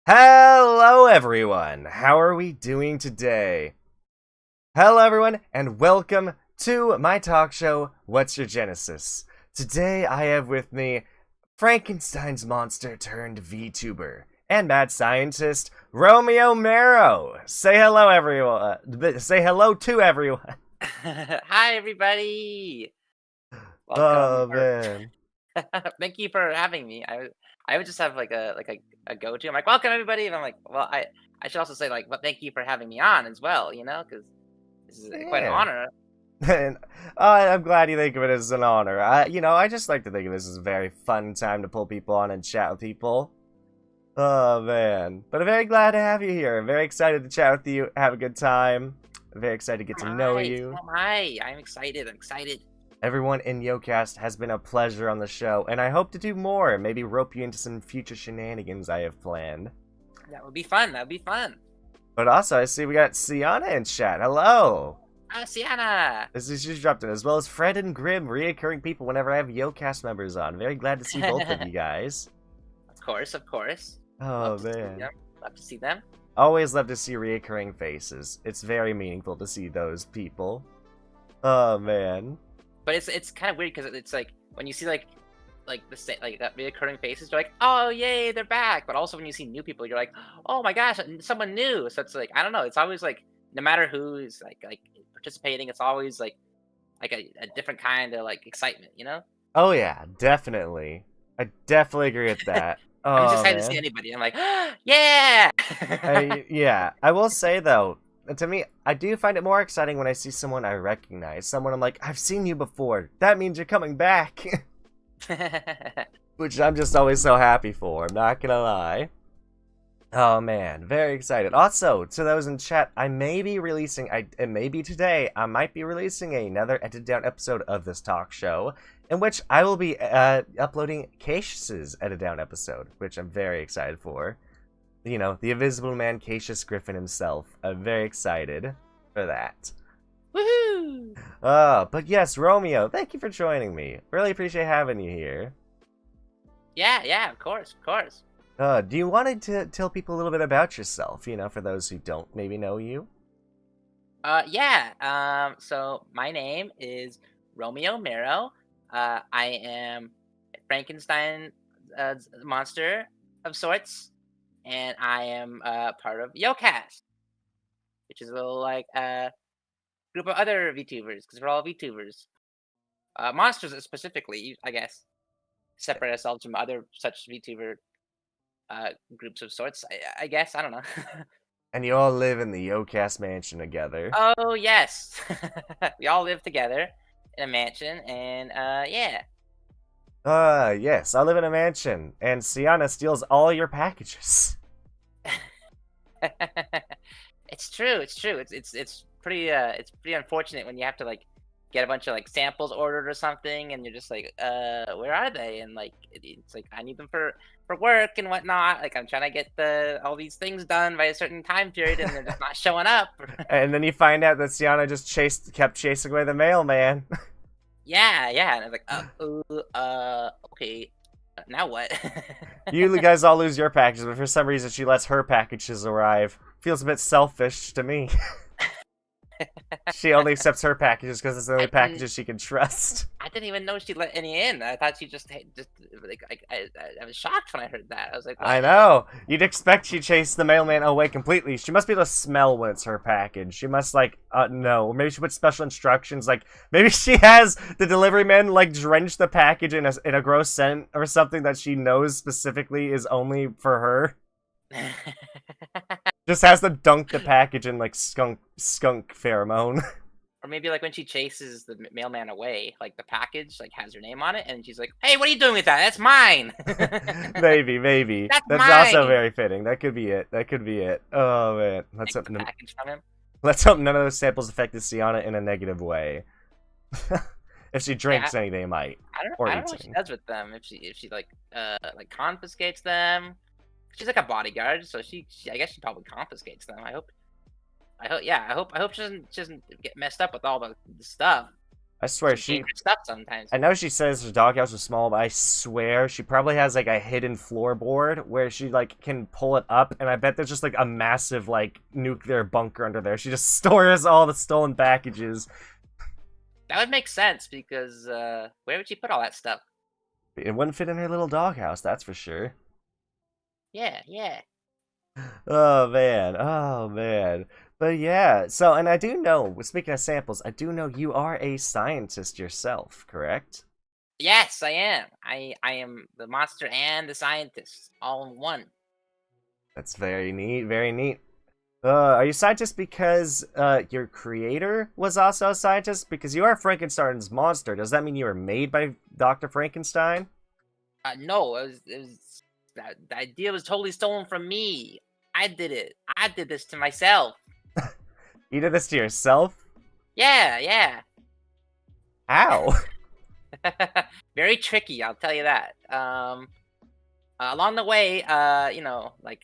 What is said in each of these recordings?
Hello Hello everyone! How are we doing today? Hello everyone, and welcome to my talk show, What's Your Genesis? Today I have with me Frankenstein's monster turned VTuber and mad scientist, Romeo Marrow. Say hello everyone. Say hello to everyone. Hi, everybody. Oh Welcome. man. Thank you for having me. I would just have like a go-to. I'm like, welcome everybody, and I'm like, well, I should also say like, well, thank you for having me on as well. Because this is quite an Yeah. honor. And I'm glad you think of it as an honor. I just like to think of this as a very fun time to pull people on and chat with people. Oh man. But I'm very glad to have you here. I'm very excited to chat with you, have a good time. I'm very excited to get Am to know I? you. Am I? I'm excited. I'm excited. Everyone in Yokast has been a pleasure on the show, and I hope to do more. Maybe rope you into some future shenanigans I have planned. That would be fun. That would be fun. But also, I see we got Sienna in chat. Hello! Sienna. This is just dropped in, as well as Fred and Grim, reoccurring people whenever I have Yokast members on. Very glad to see both of you guys. Of course, of course. Oh man. Love to see them. Always love to see reoccurring faces. It's very meaningful to see those people. Oh man. But it's kind of weird because it's like when you see like that reoccurring faces, you're like, oh yay, they're back. But also when you see new people, you're like, oh my gosh, someone new. So it's like I don't know. It's always like no matter who's like participating, it's always like a different kind of like excitement, you know? Oh yeah, definitely. I definitely agree with that. I'm just Oh excited to see man. anybody. I'm like, yeah. Yeah, I will say though, to me, I do find it more exciting when I see someone I recognize. Someone I'm like, I've seen you before. That means you're coming back. Which I'm just always so happy for, I'm not gonna lie. Oh man, very excited. Also, to those in chat, I may be releasing, it may be today, I might be releasing another edited down episode of this talk show, in which I will be uploading Cassius's edited down episode, which I'm very excited for. You know, the Invisible Man, Cassius Griffin himself. I'm very excited for that. Woohoo! But yes, Romeo, thank you for joining me. Really appreciate having you here. Yeah, of course, of course. Do you want to tell people a little bit about yourself, you know, for those who don't maybe know you? Yeah. So my name is Romeo Marrow. I am a Frankenstein monster of sorts, and I am part of Yokast, which is a little like group of other VTubers because we're all VTubers. Monsters specifically, I guess, separate ourselves from other such VTuber groups of sorts. I guess I don't know. And you all live in the Yokast Mansion together. Oh yes, we all live together in a mansion, and yeah. Yes, I live in a mansion, and Sienna steals all your packages. It's true. It's true. It's pretty unfortunate when you have to like get a bunch of like samples ordered or something, and you're just like, where are they? And like it's like I need them for work and whatnot. Like I'm trying to get all these things done by a certain time period, and they're just not showing up. And then you find out that Sienna just kept chasing away the mailman. Yeah, and I was like, okay, now what? You guys all lose your packages, but for some reason she lets her packages arrive. Feels a bit selfish to me. She only accepts her packages because it's the only packages she can trust. I didn't even know she let any in. I thought she just like I was shocked when I heard that. I was like, what? I know. You'd expect she chased the mailman away completely. She must be able to smell when it's her package. She must like no. Or maybe she put special instructions. Like maybe she has the delivery man like drench the package in a gross scent or something that she knows specifically is only for her. Just has to dunk the package in like skunk pheromone. Or maybe like when she chases the mailman away, like the package like has her name on it, and she's like, "Hey, what are you doing with that? That's mine." Maybe. That's That's mine. also very fitting. That could be it. Oh man, Take the package from him. let's hope none of those samples affected Sienna in a negative way. If she drinks anything, it might. I don't know what she does with them. If she like confiscates them. She's like a bodyguard, so I guess she probably confiscates them. I hope she doesn't get messed up with all the stuff. I swear some dangerous stuff sometimes. I know she says her doghouse is small, but I swear she probably has like a hidden floorboard where she like can pull it up, and I bet there's just like a massive like nuclear bunker under there. She just stores all the stolen packages. That would make sense because where would she put all that stuff? It wouldn't fit in her little doghouse, that's for sure. Yeah, yeah. Oh man, oh man. But yeah, so and I do know, speaking of samples, I do know you are a scientist yourself, correct? Yes, I am. I am the monster and the scientist all in one. That's very neat, very neat. Are you a scientist because your creator was also a scientist? Because you are Frankenstein's monster. Does that mean you were made by Dr. Frankenstein? No, the idea was totally stolen from me. I did it. I did this to myself. You did this to yourself? Yeah, yeah. How? Very tricky, I'll tell you that. Along the way, you know, like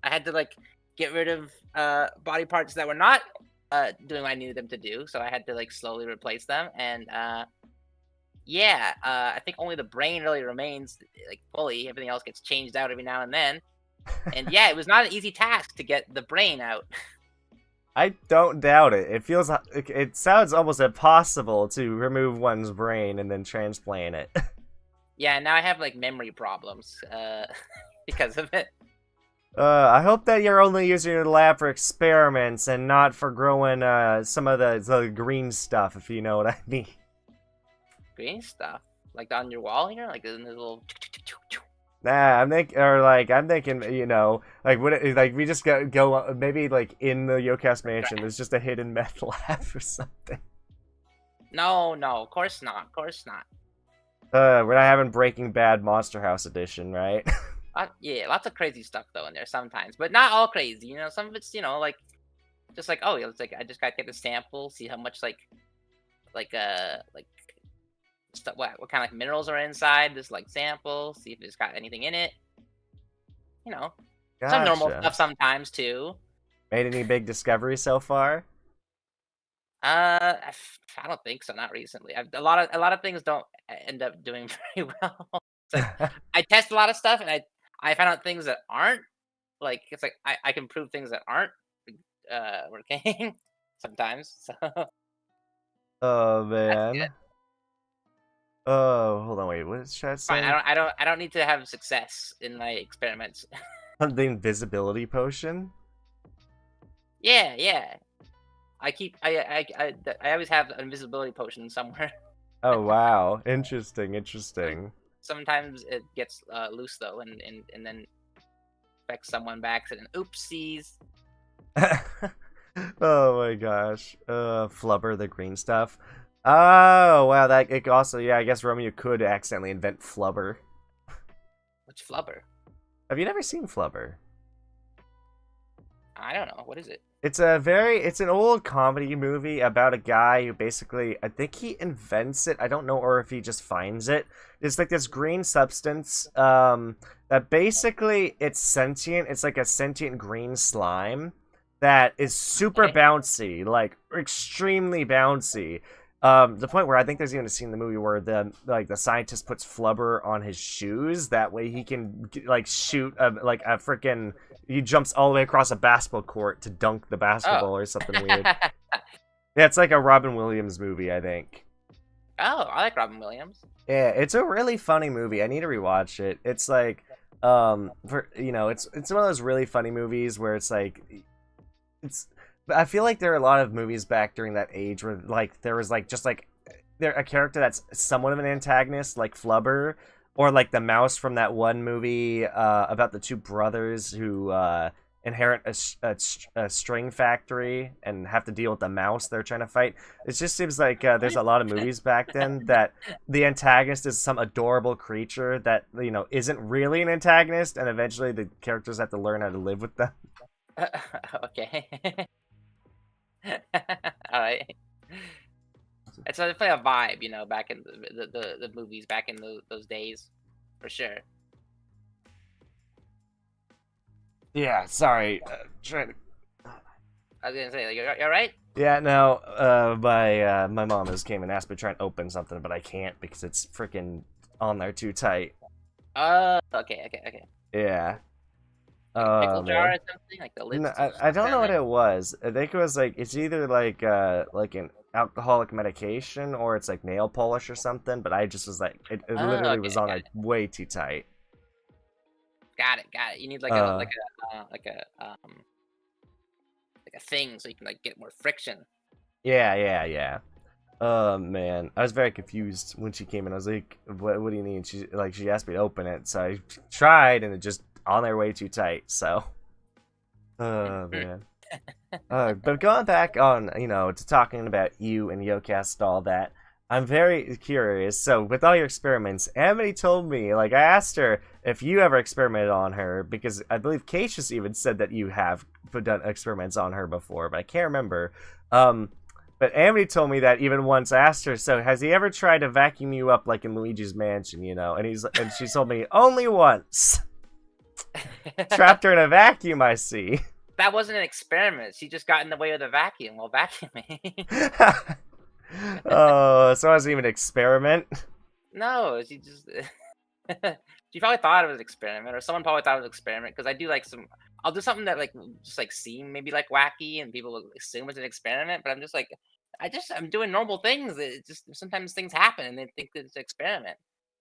I had to like get rid of body parts that were not doing what I needed them to do, so I had to like slowly replace them. And yeah, I think only the brain really remains like fully. Everything else gets changed out every now and then. And yeah, it was not an easy task to get the brain out. I don't doubt it. It sounds almost impossible to remove one's brain and then transplant it. Yeah, now I have like memory problems because of it. I hope that you're only using your lab for experiments and not for growing some of the green stuff, if you know what I mean. Green stuff, like on your wall here, like in the little. Nah, I'm thinking, you know, like like we just go maybe like in the Yokast Mansion, there's just a hidden meth lab or something. No, no, of course not, of course not. We're not having Breaking Bad Monster House edition, right? Yeah, lots of crazy stuff though in there sometimes, but not all crazy. You know, some of it's like just like oh, it's like I just gotta take the sample, see how much like stuff, what kind of like minerals are inside this like sample, see if it's got anything in it. You know, some normal stuff sometimes too. Made any big discoveries so far? I don't think so. Not recently. A lot of things don't end up doing very well. It's like I test a lot of stuff and I find out things that aren't like it's like I can prove things that aren't working sometimes. So Oh that's good. man. Oh, hold on, wait. What is Chad Fine. saying? I don't need to have success in my experiments. The invisibility potion? Yeah, yeah. I always have an invisibility potion somewhere. Oh wow, interesting, interesting. Sometimes it gets loose though, and then affects someone by accident. Oopsies. Oh my gosh. Flubber the green stuff. Oh wow, that it also yeah, I guess Romeo could accidentally invent Flubber. What's flubber? Have you never seen Flubber? I don't know. What is it? It's an old comedy movie about a guy who basically, I think he invents it. I don't know, or if he just finds it. It's like this green substance, that basically it's sentient. It's like a sentient green slime that is super bouncy, like extremely bouncy. The point where I think there's even a scene in the movie where the scientist puts Flubber on his shoes. That way he can like shoot a freaking. He jumps all the way across a basketball court to dunk the basketball or something weird. Yeah, it's like a Robin Williams movie, I think. Oh, I like Robin Williams. Yeah, it's a really funny movie. I need to rewatch it. It's like, it's one of those really funny movies where it's like, I feel like there are a lot of movies back during that age where like there was like just like there a character that's somewhat of an antagonist, like Flubber. Or like the mouse from that one movie about the two brothers who inherit a string factory and have to deal with the mouse they're trying to fight. It just seems like there's a lot of movies back then that the antagonist is some adorable creature that, you know, isn't really an antagonist, and eventually the characters have to learn how to live with them. Okay. All right. It's definitely a vibe, you know, back in the movies back in those days, for sure. Yeah, sorry. Trying to... I was gonna say, like, you're right. Yeah, no, my mom has came and asked me to try and open something, but I can't because it's freaking on there too tight. Okay. Yeah. Like a Oh pickle jar man. or something, like the No, lid's I stuck don't know down what there. it was. I think it was like it's either like an alcoholic medication or it's like nail polish or something. But I just was like it Oh, literally was okay, on there way too tight. got it. You need like a Uh, like a thing so you can like get more friction. yeah. Oh man, I was very confused when she came in. I was like, what do you need?" She asked me to open it, so I tried, and it just on there way too tight. So, oh man. But going back on, to talking about you and Yokast and all that, I'm very curious. So, with all your experiments, Amity told me, like, I asked her if you ever experimented on her, because I believe Cassius even said that you have done experiments on her before, but I can't remember. But Amity told me that even once I asked her, so has he ever tried to vacuum you up like in Luigi's Mansion, And she told me only once. Trapped her in a vacuum, I see. That wasn't an experiment. She just got in the way of the vacuum while vacuuming. Oh, so it wasn't even an experiment. No, she just she probably thought it was an experiment, or someone probably thought it was an experiment. Because I do like some, I'll do something that like just like seem maybe like wacky, and people will assume it's an experiment. But I'm just like, I'm doing normal things. It just sometimes things happen, and they think that it's an experiment.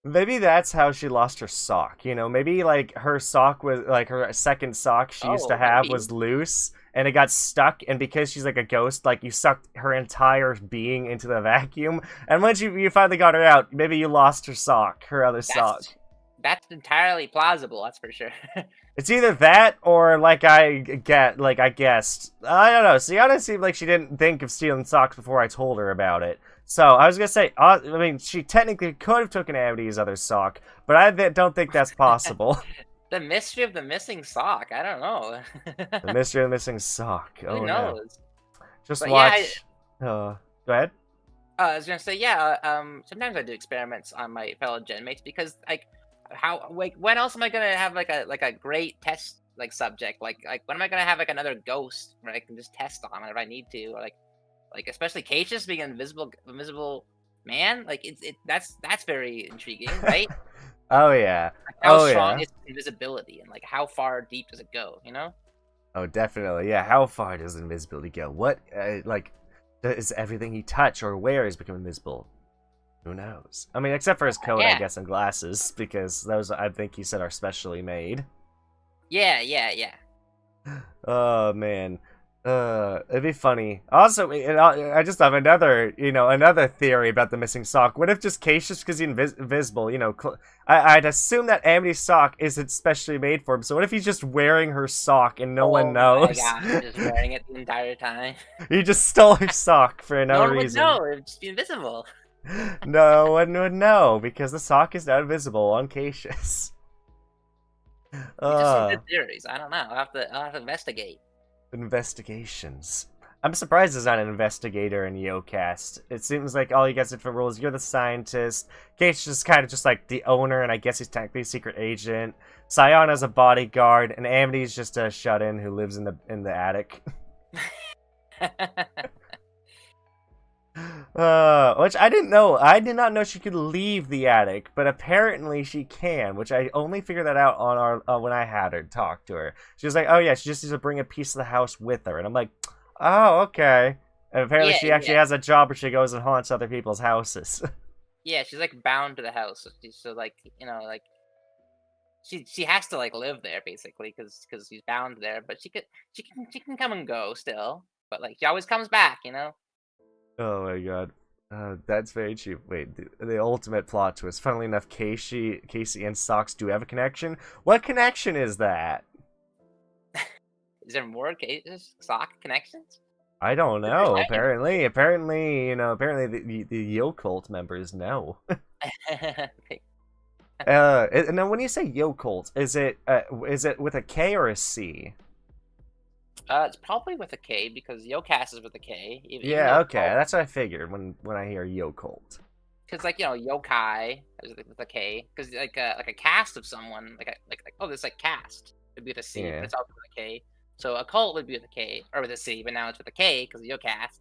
Maybe that's how she lost her sock. Maybe like her sock was like her second sock she used to Oh, have maybe was loose and it got stuck. And because she's like a ghost, like you sucked her entire being into the vacuum. And once you finally got her out, maybe you lost her sock, her other sock. that's entirely plausible. That's for sure. It's either that or like I guessed. I don't know. Sienna seemed like she didn't think of stealing socks before I told her about it. So I was gonna say, I mean, she technically could have taken Amity's other sock, but I don't think that's possible. The mystery of the missing sock. I don't know. The mystery of the missing sock. Who Oh no. knows? Just But yeah, watch. Go ahead. I was gonna say, yeah. Sometimes I do experiments on my fellow gen mates because, like, when else am I gonna have like a great test like subject? Like when am I gonna have like another ghost where I can just test on if I need to? Or like especially Cassius being an invisible man. Like that's very intriguing, right? Oh yeah. Like, how Oh strong yeah. is invisibility, and like how far deep does it go? You know? Oh definitely. Yeah. How far does invisibility go? What like does everything he touch or wears become invisible? Who knows? I mean, except for his coat, I Yeah, guess, and glasses, because those I think he said are specially made. yeah. Oh man, it'd be funny. Also, I just have another theory about the missing sock. What if just Cassius, because he's invisible, I'd assume that Amity's sock isn't specially made for him. So what if he's just wearing her sock and no one Oh my knows? gosh, just wearing it the entire time. He just stole her sock for No no one would reason. know. It'd just be invisible. No one would know because the sock is not visible on Cassius. These are some Uh, good theories. I don't know. I'll have to investigate. Investigations. I'm surprised there's not an investigator in Yokast. It seems like all you guys different roles. You're the scientist. Cassius is kind of just like the owner, and I guess he's technically a secret agent. Sayana's a bodyguard, and Amity's just a shut-in who lives in the attic. Which I didn't know. I did not know she could leave the attic, but apparently she can. Which I only figured that out on our when I had her talk to her. She was like, "Oh yeah, she just needs to bring a piece of the house with her," and I'm like, "Oh okay." And apparently Yeah, she actually yeah, has a job where she goes and haunts other people's houses. yeah. She's like bound to the house, so like like she has to like live there basically because she's bound there. But she can come and go still, but like she always comes back. Oh my god. That's very cheap. Wait, the ultimate plot twist. Funnily enough, Casey and Socks do have a connection. What connection is that? Is there more cases sock connections? I don't Is there know. science? Apparently, the Yocult members know. And then when you say Yocult, is it with a K or a C? It's probably with a K because Yokast is with a K. Even Yeah, though okay, that's what I figured when I hear Yocult. because like yokai is with a K because like a cast of someone like oh this like cast it'd be with a C but Yeah. it's also with a K. So a cult would be with a K or with a C, but now it's with a K because of Yokast.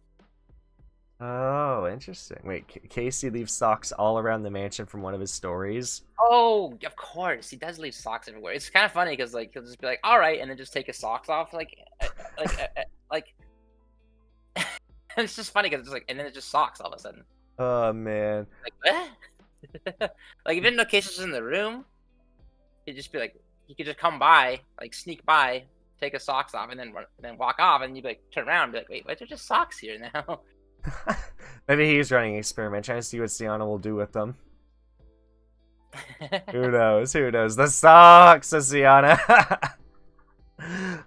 Oh, interesting. Wait, Casey leaves socks all around the mansion from one of his stories. Oh, of course, he does leave socks everywhere. It's kind of funny because like he'll just be like, "All right," and then just take his socks off, like. It's just funny because it's like, and then it just socks all of a sudden. Oh man. Like what? Like even though Casey's in the room, he'd just be like, he could just come by, like sneak by, take his socks off, and then walk off, and you'd be like, turn around, and be like, wait, why are there just socks here now? Maybe he's running an experiment, trying to see what Sienna will do with them. Who knows? Who knows? The socks, says Sienna.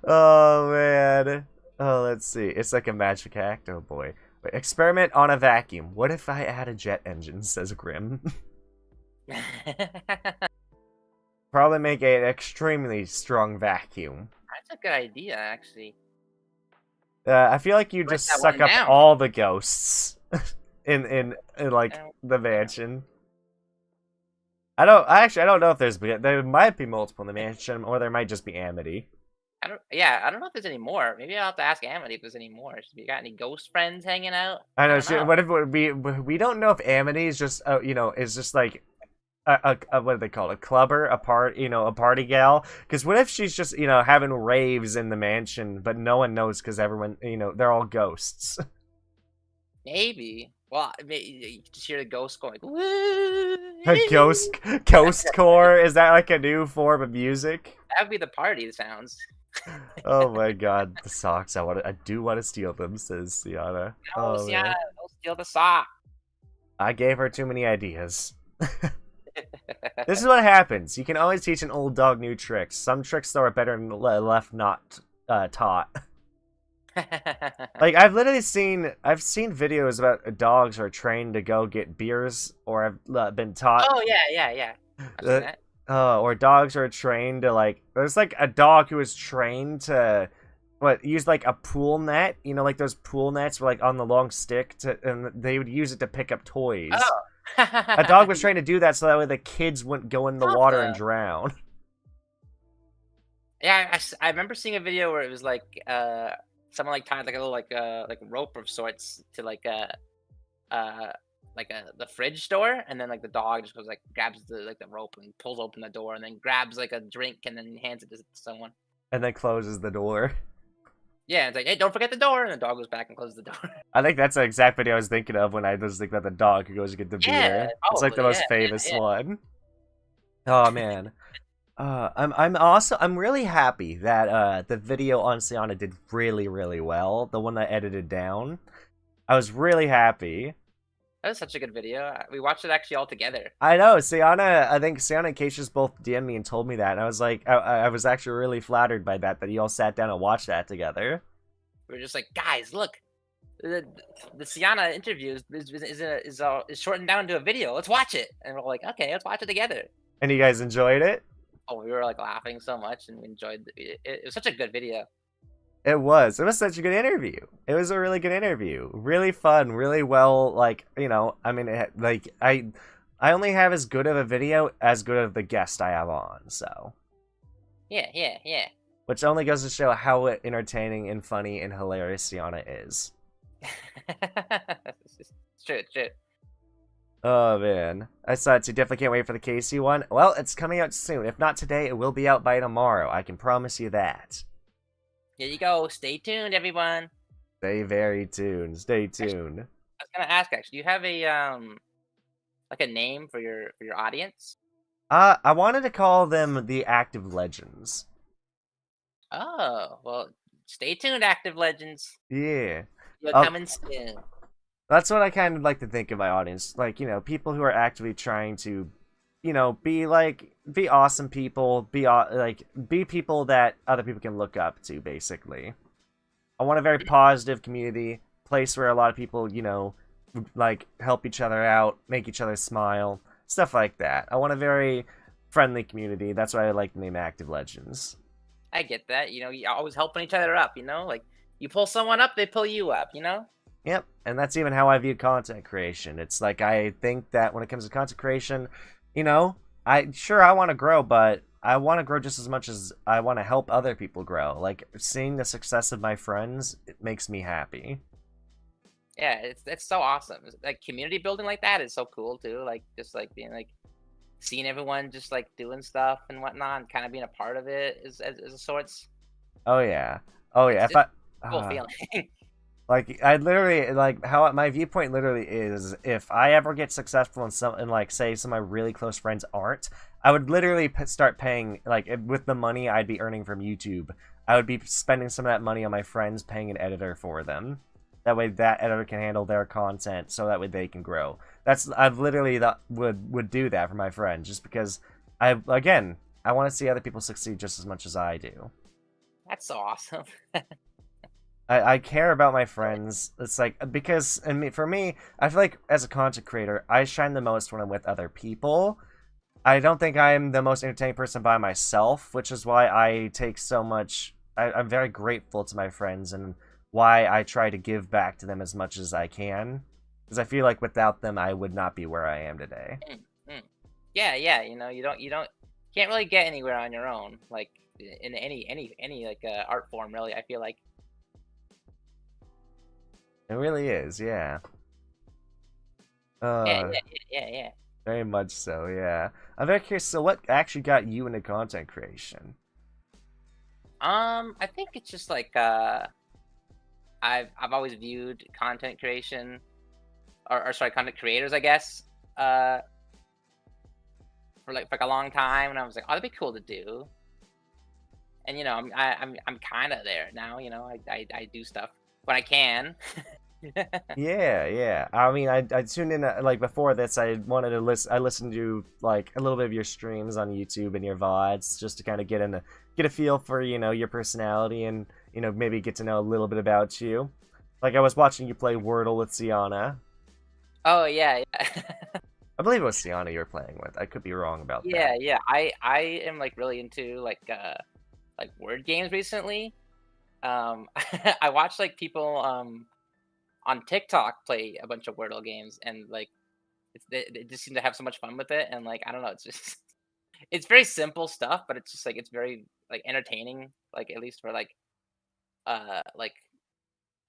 Oh man. Oh, let's see. It's like a magic act. Oh boy. Wait, experiment on a vacuum. What if I add a jet engine? Says Grim. Probably make an extremely strong vacuum. That's a good idea, actually. I feel like you Write just that suck one up down. all the ghosts in like the mansion. I don't know if there might be multiple in the mansion, or there might just be Amity. I don't know if there's any more. Maybe I'll have to ask Amity if there's any more. You got any ghost friends hanging out? I know. don't know. What if we don't know if Amity is just is just like a what do they call it? A clubber, a party gal? Because what if she's just having raves in the mansion, but no one knows because everyone they're all ghosts. Maybe. Well, you just hear the ghost going. Woo! A ghost core, is that like a new form of music? That would be the party sounds. Oh my god, the socks! I do want to steal them, says Sienna. No, Oh, Sienna, man. don't steal the sock. I gave her too many ideas. This is what happens. You can always teach an old dog new tricks. Some tricks though are better left not taught. Like I've seen videos about dogs who are trained to go get beers, or have been taught. Oh yeah. I've seen that. Or dogs are trained to there's like a dog who is trained to use like a pool net, like those pool nets were like on the long stick and they would use it to pick up toys. Oh. A dog was trained to do that so that way the kids wouldn't go in the water and drown. Yeah, I remember seeing a video where it was like someone like tied like a little like rope of sorts to the fridge door, and then like the dog just goes like grabs the rope and pulls open the door, and then grabs like a drink and then hands it to someone. And then closes the door. Yeah, it's like, hey, don't forget the door, and the dog goes back and closes the door. I think that's the exact video I was thinking of when I was thinking about the dog who goes to get the beer. It's like the most famous one. Oh man. I'm really happy that the video on Sienna did really, really well. The one I edited down. I was really happy. That was such a good video. We watched it actually all together. I know, I think Sienna and Keisha's both DM'd me and told me that, and I was like, I was actually really flattered by that you all sat down and watched that together. We were just like, guys, look, the Sienna interview is shortened down to a video. Let's watch it, and we're like, okay, let's watch it together. And you guys enjoyed it? Oh, we were like laughing so much, and we enjoyed it. It was such a good video. It was such a good interview. It was a really good interview. Really fun, really well, I mean, I only have as good of a video as good of the guest I have on, so. Yeah. Which only goes to show how entertaining and funny and hilarious Sienna is. It's true. Oh, man. I saw it, so definitely can't wait for the Casey one. Well, it's coming out soon. If not today, it will be out by tomorrow. I can promise you that. Here you go. Stay tuned, everyone. Stay very tuned. Stay tuned. I was gonna ask, actually, do you have a name for your audience? I wanted to call them the Active Legends. Oh, well, stay tuned, Active Legends. Yeah. You're coming soon. That's what I kind of like to think of my audience. People who are actively trying to, be awesome people, be people that other people can look up to, basically. I want a very positive community, place where a lot of people, help each other out, make each other smile, stuff like that. I want a very friendly community. That's why I like the name Active Legends. I get that. You're always helping each other up, like you pull someone up, they pull you up, Yep, and that's even how I view content creation. It's like I think that when it comes to content creation, I want to grow, but I want to grow just as much as I want to help other people grow. Like seeing the success of my friends, it makes me happy. Yeah, it's so awesome. Like community building like that is so cool too. Like just like being like seeing everyone just like doing stuff and whatnot, and kind of being a part of it is a sorts. Oh yeah, oh yeah. If It's I a cool feeling. like, I literally like how my viewpoint literally is. If I ever get successful in some, and like say some of my really close friends aren't, I would literally start paying like with the money I'd be earning from YouTube. I would be spending some of that money on my friends, paying an editor for them. That way, that editor can handle their content, so that way they can grow. I've literally would do that for my friends, just because I want to see other people succeed just as much as I do. That's so awesome. I care about my friends. It's like because for me, I feel like as a content creator, I shine the most when I'm with other people. I don't think I'm the most entertaining person by myself, which is why I take so much. I'm very grateful to my friends and why I try to give back to them as much as I can. Because I feel like without them, I would not be where I am today. Mm, mm. Yeah, yeah. You don't can't really get anywhere on your own. Like in any like art form, really. I feel like. It really is, yeah. Yeah, Uh, yeah, yeah, yeah. very much so, yeah. I'm very curious. So, what actually got you into content creation? I think it's just like I've always viewed content creation or sorry, content creators, I guess, uh, for like a long time, and I was like, oh, that'd be cool to do. And I'm kind of there now. I do stuff when I can. Yeah, yeah. I mean, I tuned in like before this. I wanted to listen. I listened to like a little bit of your streams on YouTube and your VODs just to kind of get a feel for your personality and maybe get to know a little bit about you. Like I was watching you play Wordle with Sienna. Oh yeah, yeah. I believe it was Sienna you were playing with. I could be wrong about that. Yeah, yeah. I am like really into like word games recently. I watched like people on TikTok play a bunch of Wordle games, and like they just seem to have so much fun with it. And like I don't know, it's just it's very simple stuff, but it's just like it's very like entertaining. Like at least for like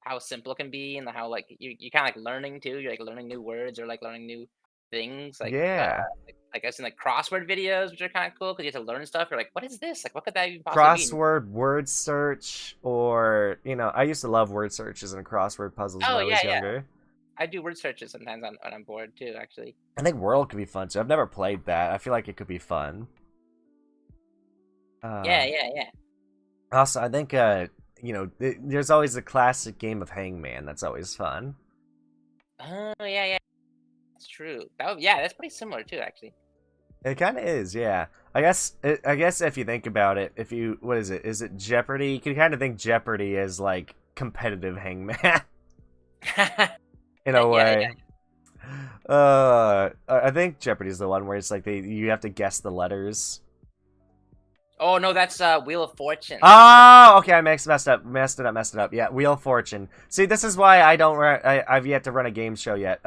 how simple it can be, and how like you kind of like learning too. You're like learning new words or like learning new things. Yeah. Like I guess in like crossword videos, which are kind of cool because you have to learn stuff. You're like, what is this? Like, what could that even possibly mean? Crossword word search, or I used to love word searches and crossword puzzles when Oh I yeah, was yeah. younger. I do word searches sometimes when I'm bored too. Actually. I think World could be fun too. I've never played that. I feel like it could be fun. Yeah, uh yeah, yeah. Also, I think there's always the classic game of Hangman that's always fun. Oh yeah, yeah. That's true. Yeah, that's pretty similar too, actually. It kind of is, yeah. I guess if you think about it, if you what is it? Is it Jeopardy? You can kind of think Jeopardy as like competitive Hangman in a Yeah, way. I think Jeopardy's the one where it's like you have to guess the letters. oh no, that's Wheel of Fortune. Oh, okay, I messed it up. Yeah, Wheel of Fortune. See, this is why I don't. I've yet to run a game show yet.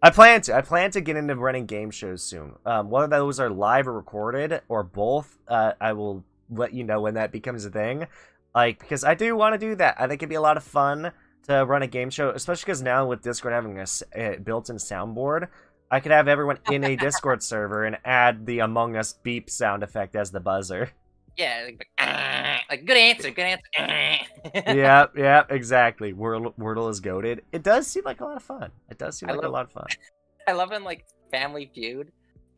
I plan to get into running game shows soon. Whether those are live or recorded or both, I will let you know when that becomes a thing. Like, because I do want to do that. I think it'd be a lot of fun to run a game show, especially because now with Discord having a built-in soundboard, I could have everyone in a Discord server and add the Among Us beep sound effect as the buzzer. Yeah, like good answer, good answer. Yep, exactly. Wordle is goaded. It does seem like a lot of fun. It does seem I like a love lot of fun. I love in like Family Feud.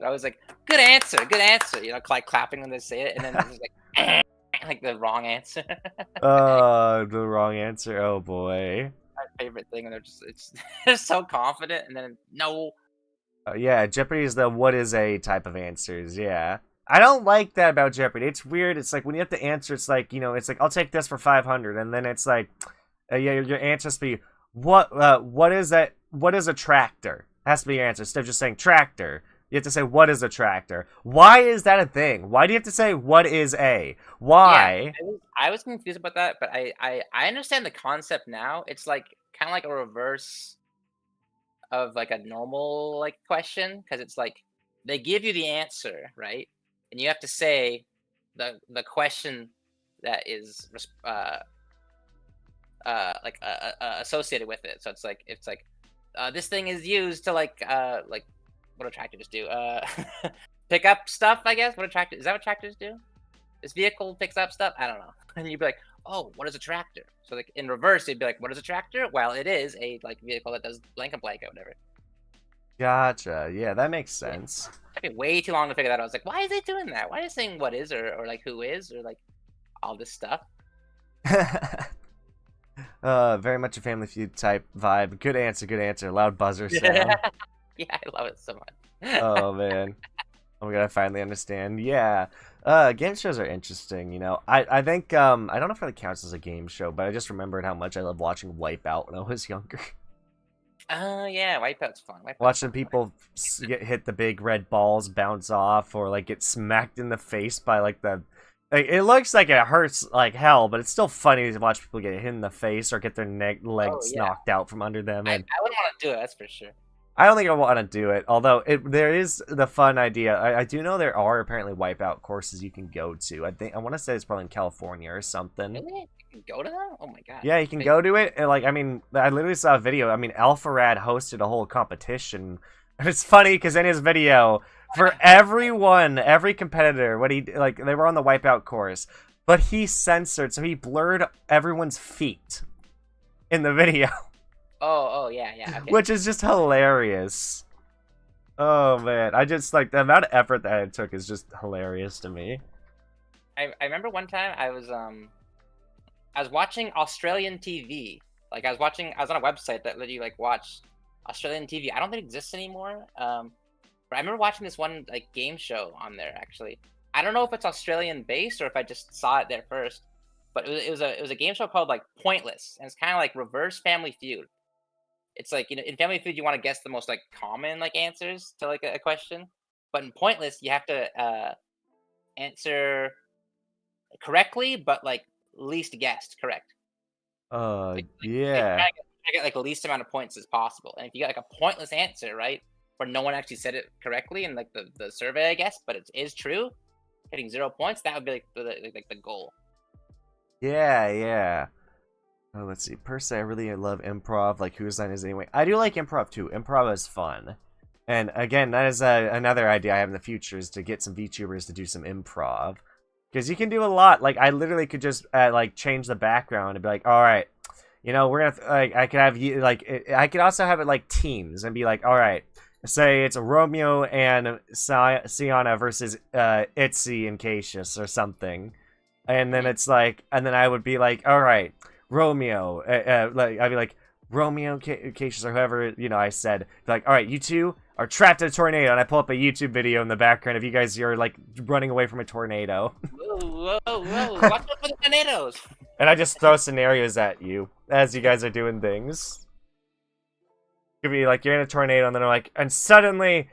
I was like, good answer, good answer. Like clapping when they say it, and then it's like like the wrong answer. The wrong answer. Oh boy. My favorite thing, and it's they're so confident, and then no. Yeah, Jeopardy is the what is a type of answers. Yeah. I don't like that about Jeopardy. It's weird. It's like when you have to answer, it's like, it's like, I'll take this for 500. And then it's like, yeah, your answer has to be, what is that? What is a tractor? Has to be your answer. Instead of just saying tractor, you have to say, what is a tractor? Why is that a thing? Why do you have to say, what is a? Why? Yeah, I was confused about that, but I understand the concept now. It's like kind of like a reverse of like a normal like question, because it's like they give you the answer, right? and you have to say the question that is associated with it. So it's like this thing is used to like what do tractors do? Pick up stuff, I guess. Is that what tractors do? This vehicle picks up stuff. I don't know. And you'd be like, oh, what is a tractor? So like in reverse, you'd be like, what is a tractor? Well, it is a like vehicle that does blank and blank or whatever. Gotcha. Yeah, that makes sense. It took me way too long to figure that out. I was like, why is it doing that? Why is it saying what is or like who is or like all this stuff? Very much a Family Feud type vibe. Good answer, good answer. Loud buzzer sound. Yeah, I love it so much. Oh man. I'm gonna finally understand. Yeah. Game shows are interesting, you know. I think I don't know if it really counts as a game show, but I just remembered how much I loved watching Wipeout when I was younger. Yeah, Wipeout's fun. Watching people get hit the big red balls, bounce off, or like get smacked in the face by like the. Like, it looks like it hurts like hell, but it's still funny to watch people get hit in the face or get their legs knocked out from under them. And I wouldn't want to do it, that's for sure. I don't think I want to do it, although there is the fun idea. I do know there are apparently Wipeout courses you can go to. I want to say it's probably in California or something. Really? You can go to that? Oh my god. Yeah, you can go to it. And like, I mean, I literally saw a video. I mean, Alpharad hosted a whole competition. And it's funny because in his video, for everyone, every competitor, what he like, they were on the Wipeout course, but he censored, so he blurred everyone's feet in the video. Oh, yeah. Okay. Which is just hilarious. Oh man, I just like the amount of effort that it took is just hilarious to me. I remember one time I was watching Australian TV. Like I was on a website that let you like watch Australian TV. I don't think it exists anymore. But I remember watching this one like game show on there actually. I don't know if it's Australian based or if I just saw it there first. But it was a game show called like Pointless, and it's kind of like reverse Family Feud. It's like, you know, in Family Feud, you want to guess the most like common like answers to like a question, but in Pointless, you have to answer correctly, but like least guessed correct. Yeah. Try to get like the least amount of points as possible. And if you get like a pointless answer, right, where no one actually said it correctly in like the survey, I guess, but it is true, getting 0 points, that would be like the goal. Yeah. Oh, let's see. Per se, I really love improv. Like, whose line is it anyway? I do like improv too. Improv is fun. And again, that is another idea I have in the future is to get some VTubers to do some improv. Because you can do a lot. Like, I literally could just, like, change the background and be like, alright, you know, we're gonna, like, I could have you, like, I could also have it, like, teams and be like, alright, say it's Romeo and Sienna versus Itzy and Cassius or something. And then it's like, and then I would be like, alright, Romeo, like I'd be like Romeo, Cassius, or whoever you know. I said like, all right, you two are trapped in a tornado, and I pull up a YouTube video in the background of you guys. You're like running away from a tornado. Whoa! Watch out for the tornadoes! And I just throw scenarios at you as you guys are doing things. Could be like you're in a tornado, and then like, and suddenly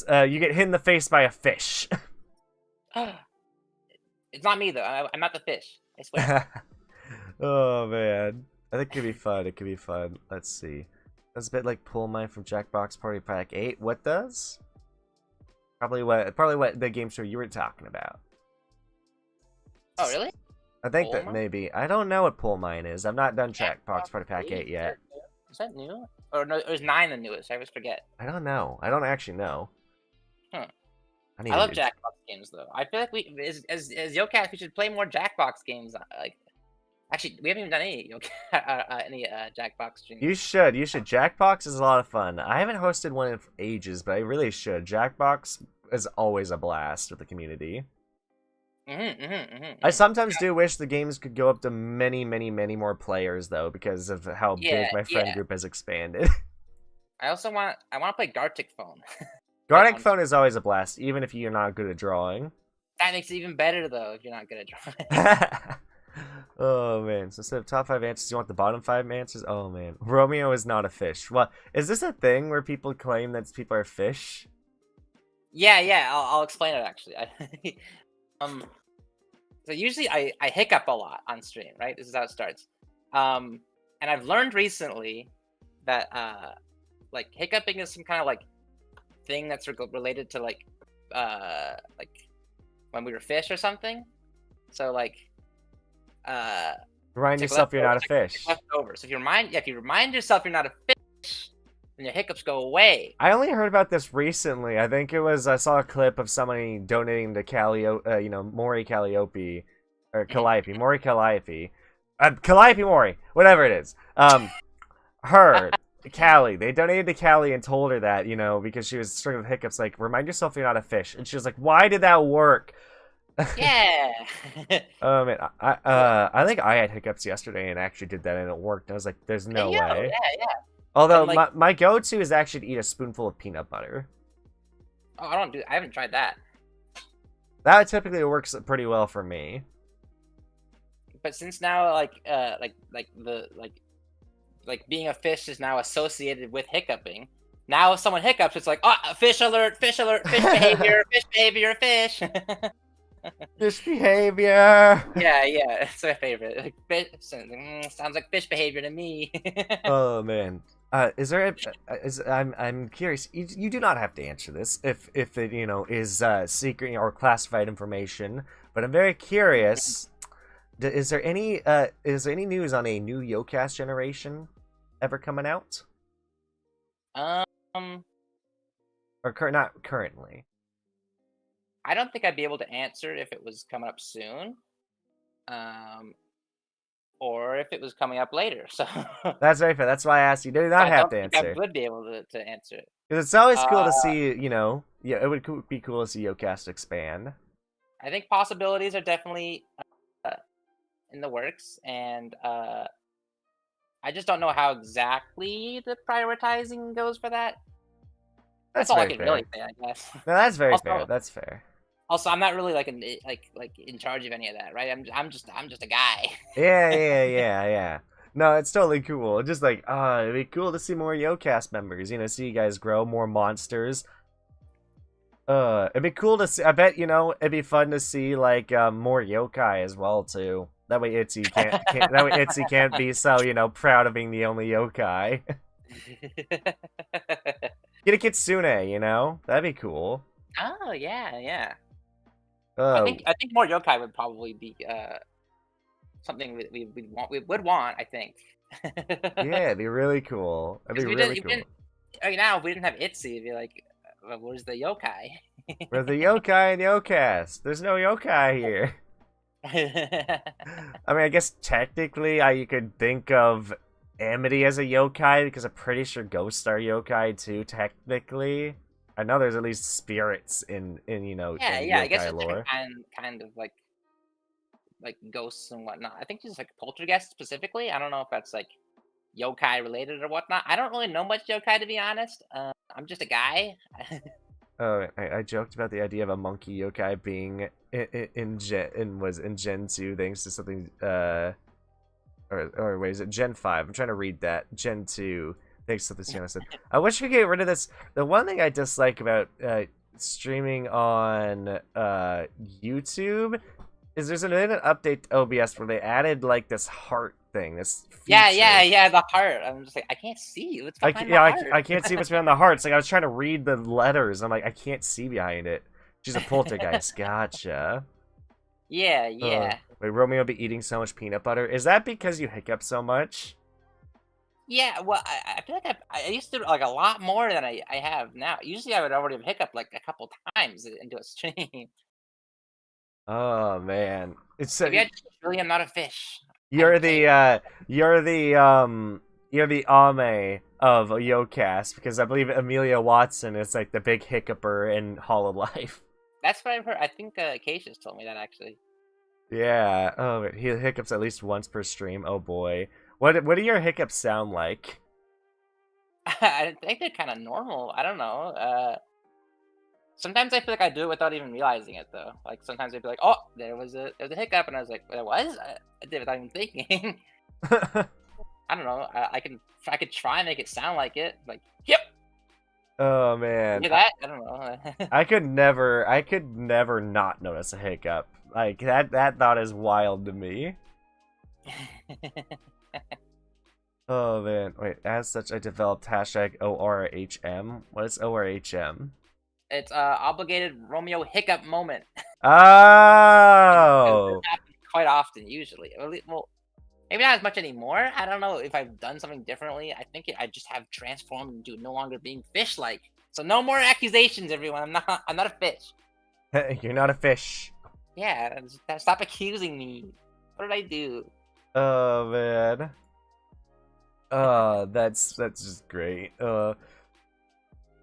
you get hit in the face by a fish. It's not me though. I'm not the fish. I swear. Oh man, I think it could be fun. It could be fun. Let's see. That's a bit like Pull Mine from Jackbox Party Pack 8. What does? Probably what the game show you were talking about. Oh really? I think that maybe. I don't know what Pull Mine is. I've not done Jackbox Party Pack 8 yet. Is that new? Or no, it was 9 the newest. I always forget. I don't know. I don't actually know. Huh. I love Jackbox games though. I feel like we, as Yokast, we should play more Jackbox games. Like. Actually, we haven't even done any Jackbox streams. You should. Jackbox is a lot of fun. I haven't hosted one in ages, but I really should. Jackbox is always a blast with the community. I sometimes do wish the games could go up to many more players, though, because of how big my friend group has expanded. I want to play Gartic Phone. Gartic Phone is always a blast, even if you're not good at drawing. That makes it even better, though, if you're not good at drawing. Oh man, so instead of top 5 answers, you want the bottom 5 answers? Oh man. Romeo is not a fish. What? Is this a thing where people claim that people are fish? Yeah, I'll explain it actually. So usually I hiccup a lot on stream, right? This is how it starts. And I've learned recently that like hiccuping is some kind of like thing that's related to like when we were fish or something. So like, Remind it's like yourself you're not a leftovers, like fish. leftovers. So if you remind yourself you're not a fish, then your hiccups go away. I only heard about this recently. I think it was I saw a clip of somebody donating to Maury Calliope or Calliope, Maury Calliope, Calliope Maury, whatever it is. Her, Callie. They donated to Callie and told her that, because she was struggling with hiccups. Like, remind yourself you're not a fish. And she was like, "Why did that work?" Yeah. Oh man, I think I had hiccups yesterday and actually did that and it worked. I was like, "There's no There you go. way." Yeah. Although And like, my go-to is actually to eat a spoonful of peanut butter. oh, I haven't tried that. That typically works pretty well for me. But since now, being a fish is now associated with hiccuping. Now, if someone hiccups, it's like, oh, fish alert, fish behavior, fish behavior, fish. Fish behavior. Yeah, it's my favorite. Like, fish, sounds like fish behavior to me. Oh man, I'm curious. You do not have to answer this if it is secret or classified information. But I'm very curious. Is there any news on a new Yokast generation ever coming out? Or not currently. I don't think I'd be able to answer if it was coming up soon, or if it was coming up later. So That's very fair. That's why I asked you. You do not have to answer. I would be able to answer it. Because it's always cool to see, yeah, it would be cool to see Yokast expand. I think possibilities are definitely in the works, and I just don't know how exactly the prioritizing goes for that. That's all I can really say, I guess. No, that's very fair. That's fair. Also, I'm not really like in charge of any of that, right? I'm just a guy. Yeah. No, it's totally cool. Just like, it'd be cool to see more Yokast members. See you guys grow, more monsters. It'd be cool to see. I bet it'd be fun to see like more yokai as well too. That way Itzy can't be so proud of being the only yokai. Get a kitsune, that'd be cool. Oh yeah. Oh. I think more yokai would probably be something we would want. I think. Yeah, it'd be really cool. It'd be really cool. Now, if we didn't have Itzy, it'd be like, where's the yokai? Where's the yokai and Yokast? There's no yokai here. I mean, I guess technically, you could think of Amity as a yokai because I'm pretty sure ghosts are yokai too. Technically, I know there's at least spirits in yokai I guess it's lore. Like kind of like ghosts and whatnot. I think just like poltergeist specifically. I don't know if that's like yokai related or whatnot. I don't really know much yokai, to be honest. I'm just a guy. Oh, I joked about the idea of a monkey yokai being in Gen 2 thanks to something or wait, is it Gen 5? I'm trying to read that. Gen 2 thanks to this channel said. I wish we could get rid of this. The one thing I dislike about streaming on YouTube is there's an update to OBS where they added like this heart thing, this feature. Yeah, the heart. I'm just like, I can't see what's behind the heart. I can't see what's behind the heart. It's like I was trying to read the letters. I'm like, I can't see behind it. She's a poltergeist. Gotcha. Yeah. Wait, Romeo be eating so much peanut butter. Is that because you hiccup so much? Yeah, well, I feel like I used to like a lot more than I have now. Usually I would already have hiccuped like a couple times into a stream. Oh man, it's Maybe I just really am not a fish. You're the Ame of Yokast because I believe Amelia Watson is like the big hiccuper in Hall of Life. That's what I've heard. I think Acacia's told me that actually. Yeah. Oh, he hiccups at least once per stream. Oh boy. What do your hiccups sound like? I think they're kind of normal. I don't know. Sometimes I feel like I do it without even realizing it, though. Like sometimes I'd be like, "Oh, there was a hiccup," and I was like, "There was?" I did it without even thinking. I don't know. I could try and make it sound like it. Like, yep. Oh man. You hear that? I don't know. I could never not notice a hiccup. Like that thought is wild to me. Oh man, wait. As such, I developed hashtag ORHM. What is ORHM? It's obligated Romeo hiccup moment. 'Cause this Oh! happens quite often usually. Well, maybe not as much anymore. I don't know if I've done something differently. I think I just have transformed into no longer being fish-like. So no more accusations, everyone. I'm not a fish. You're not a fish. Yeah, stop accusing me. What did I do? Oh, man. That's just great.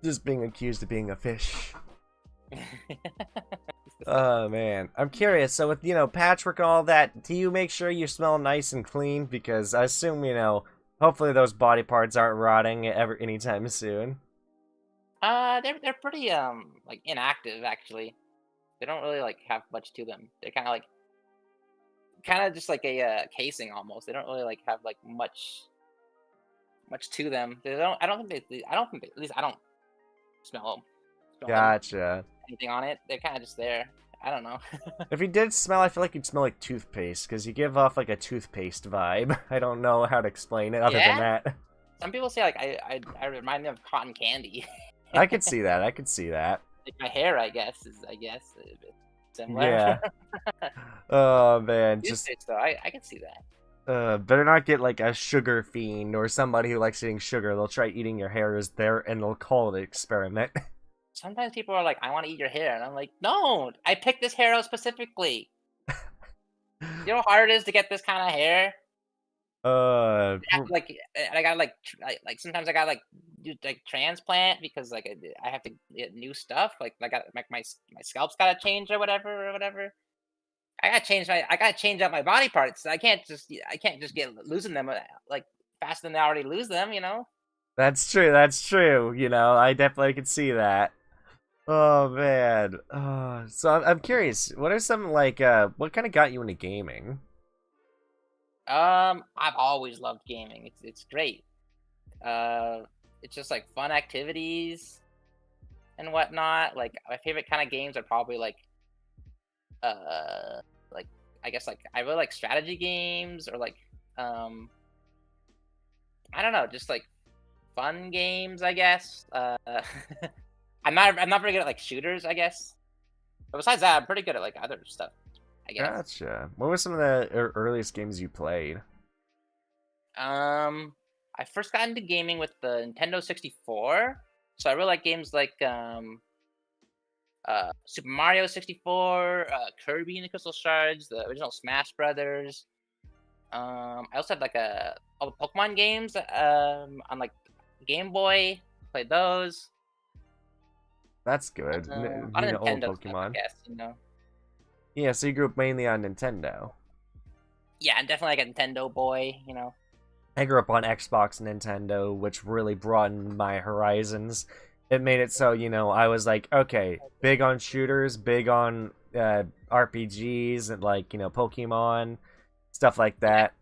Just being accused of being a fish. Oh man, I'm curious. So with patchwork and all that, do you make sure you smell nice and clean? Because I assume hopefully those body parts aren't rotting ever anytime soon. They're pretty like inactive actually. They don't really like have much to them. They're kind of just like a casing almost. They don't really like have like much to them. They don't. I don't think they. I don't think they, at least I don't smell Gotcha. anything on it. They're kind of just there. I don't know. If you did smell, I feel like you'd smell like toothpaste because you give off like a toothpaste vibe. I don't know how to explain it other than Yeah? that. Some people say like I remind me of cotton candy. I could see that. I could see that. Like my hair, I guess, is a bit similar. Yeah. Oh man, just Toothpaste, though, I can see that. better not get like a sugar fiend or somebody who likes eating sugar. They'll try eating your hair as there and they'll call it an experiment. Sometimes people are like, "I want to eat your hair," and I'm like, "No, I picked this hair out specifically. You know how hard it is to get this kind of hair? Uh, I have to, like, I got like sometimes I got like do like transplant because like I have to get new stuff. Like I got like my scalp's got to change or whatever. I gotta change out my body parts. I can't just get losing them like faster than I already lose them. You know. that's true. That's true. I definitely could see that. Oh man. So I'm curious. What are some like what kind of got you into gaming? I've always loved gaming. It's great. Uh, it's just like fun activities and whatnot. Like my favorite kind of games are probably uh like I guess like I really like strategy games or like um I don't know, just like fun games, I guess. I'm not very good at like shooters, I guess. But besides that, I'm pretty good at like other stuff, I guess. Gotcha. What were some of the earliest games you played? Um, I first got into gaming with the Nintendo 64, so I really like games like Super Mario 64, Kirby and the Crystal Shards, the original Smash Brothers. I also had like all the Pokemon games on like Game Boy. Played those. That's good. A lot of Old Nintendo stuff, I Pokemon. guess. You know. Yeah, so you grew up mainly on Nintendo. Yeah, I'm definitely like a Nintendo boy. You know. I grew up on Xbox and Nintendo, which really broadened my horizons. It made it so, I was like, okay, big on shooters, big on RPGs, and like, Pokemon, stuff like that.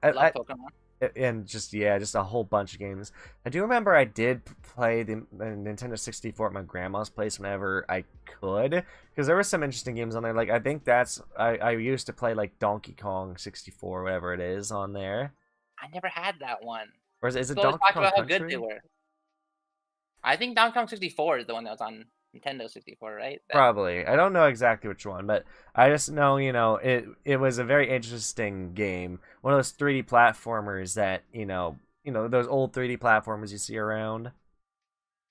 Love Pokemon. And just a whole bunch of games. I do remember I did play the Nintendo 64 at my grandma's place whenever I could, because there were some interesting games on there. Like I think I used to play like Donkey Kong 64, whatever it is, on there. I never had that one. Or is it People always Donkey talked Kong about how good they Country? were. I think Donkey Kong 64 is the one that was on Nintendo 64, right? Probably. I don't know exactly which one, but I just know, it was a very interesting game. One of those 3D platformers that, those old 3D platformers you see around.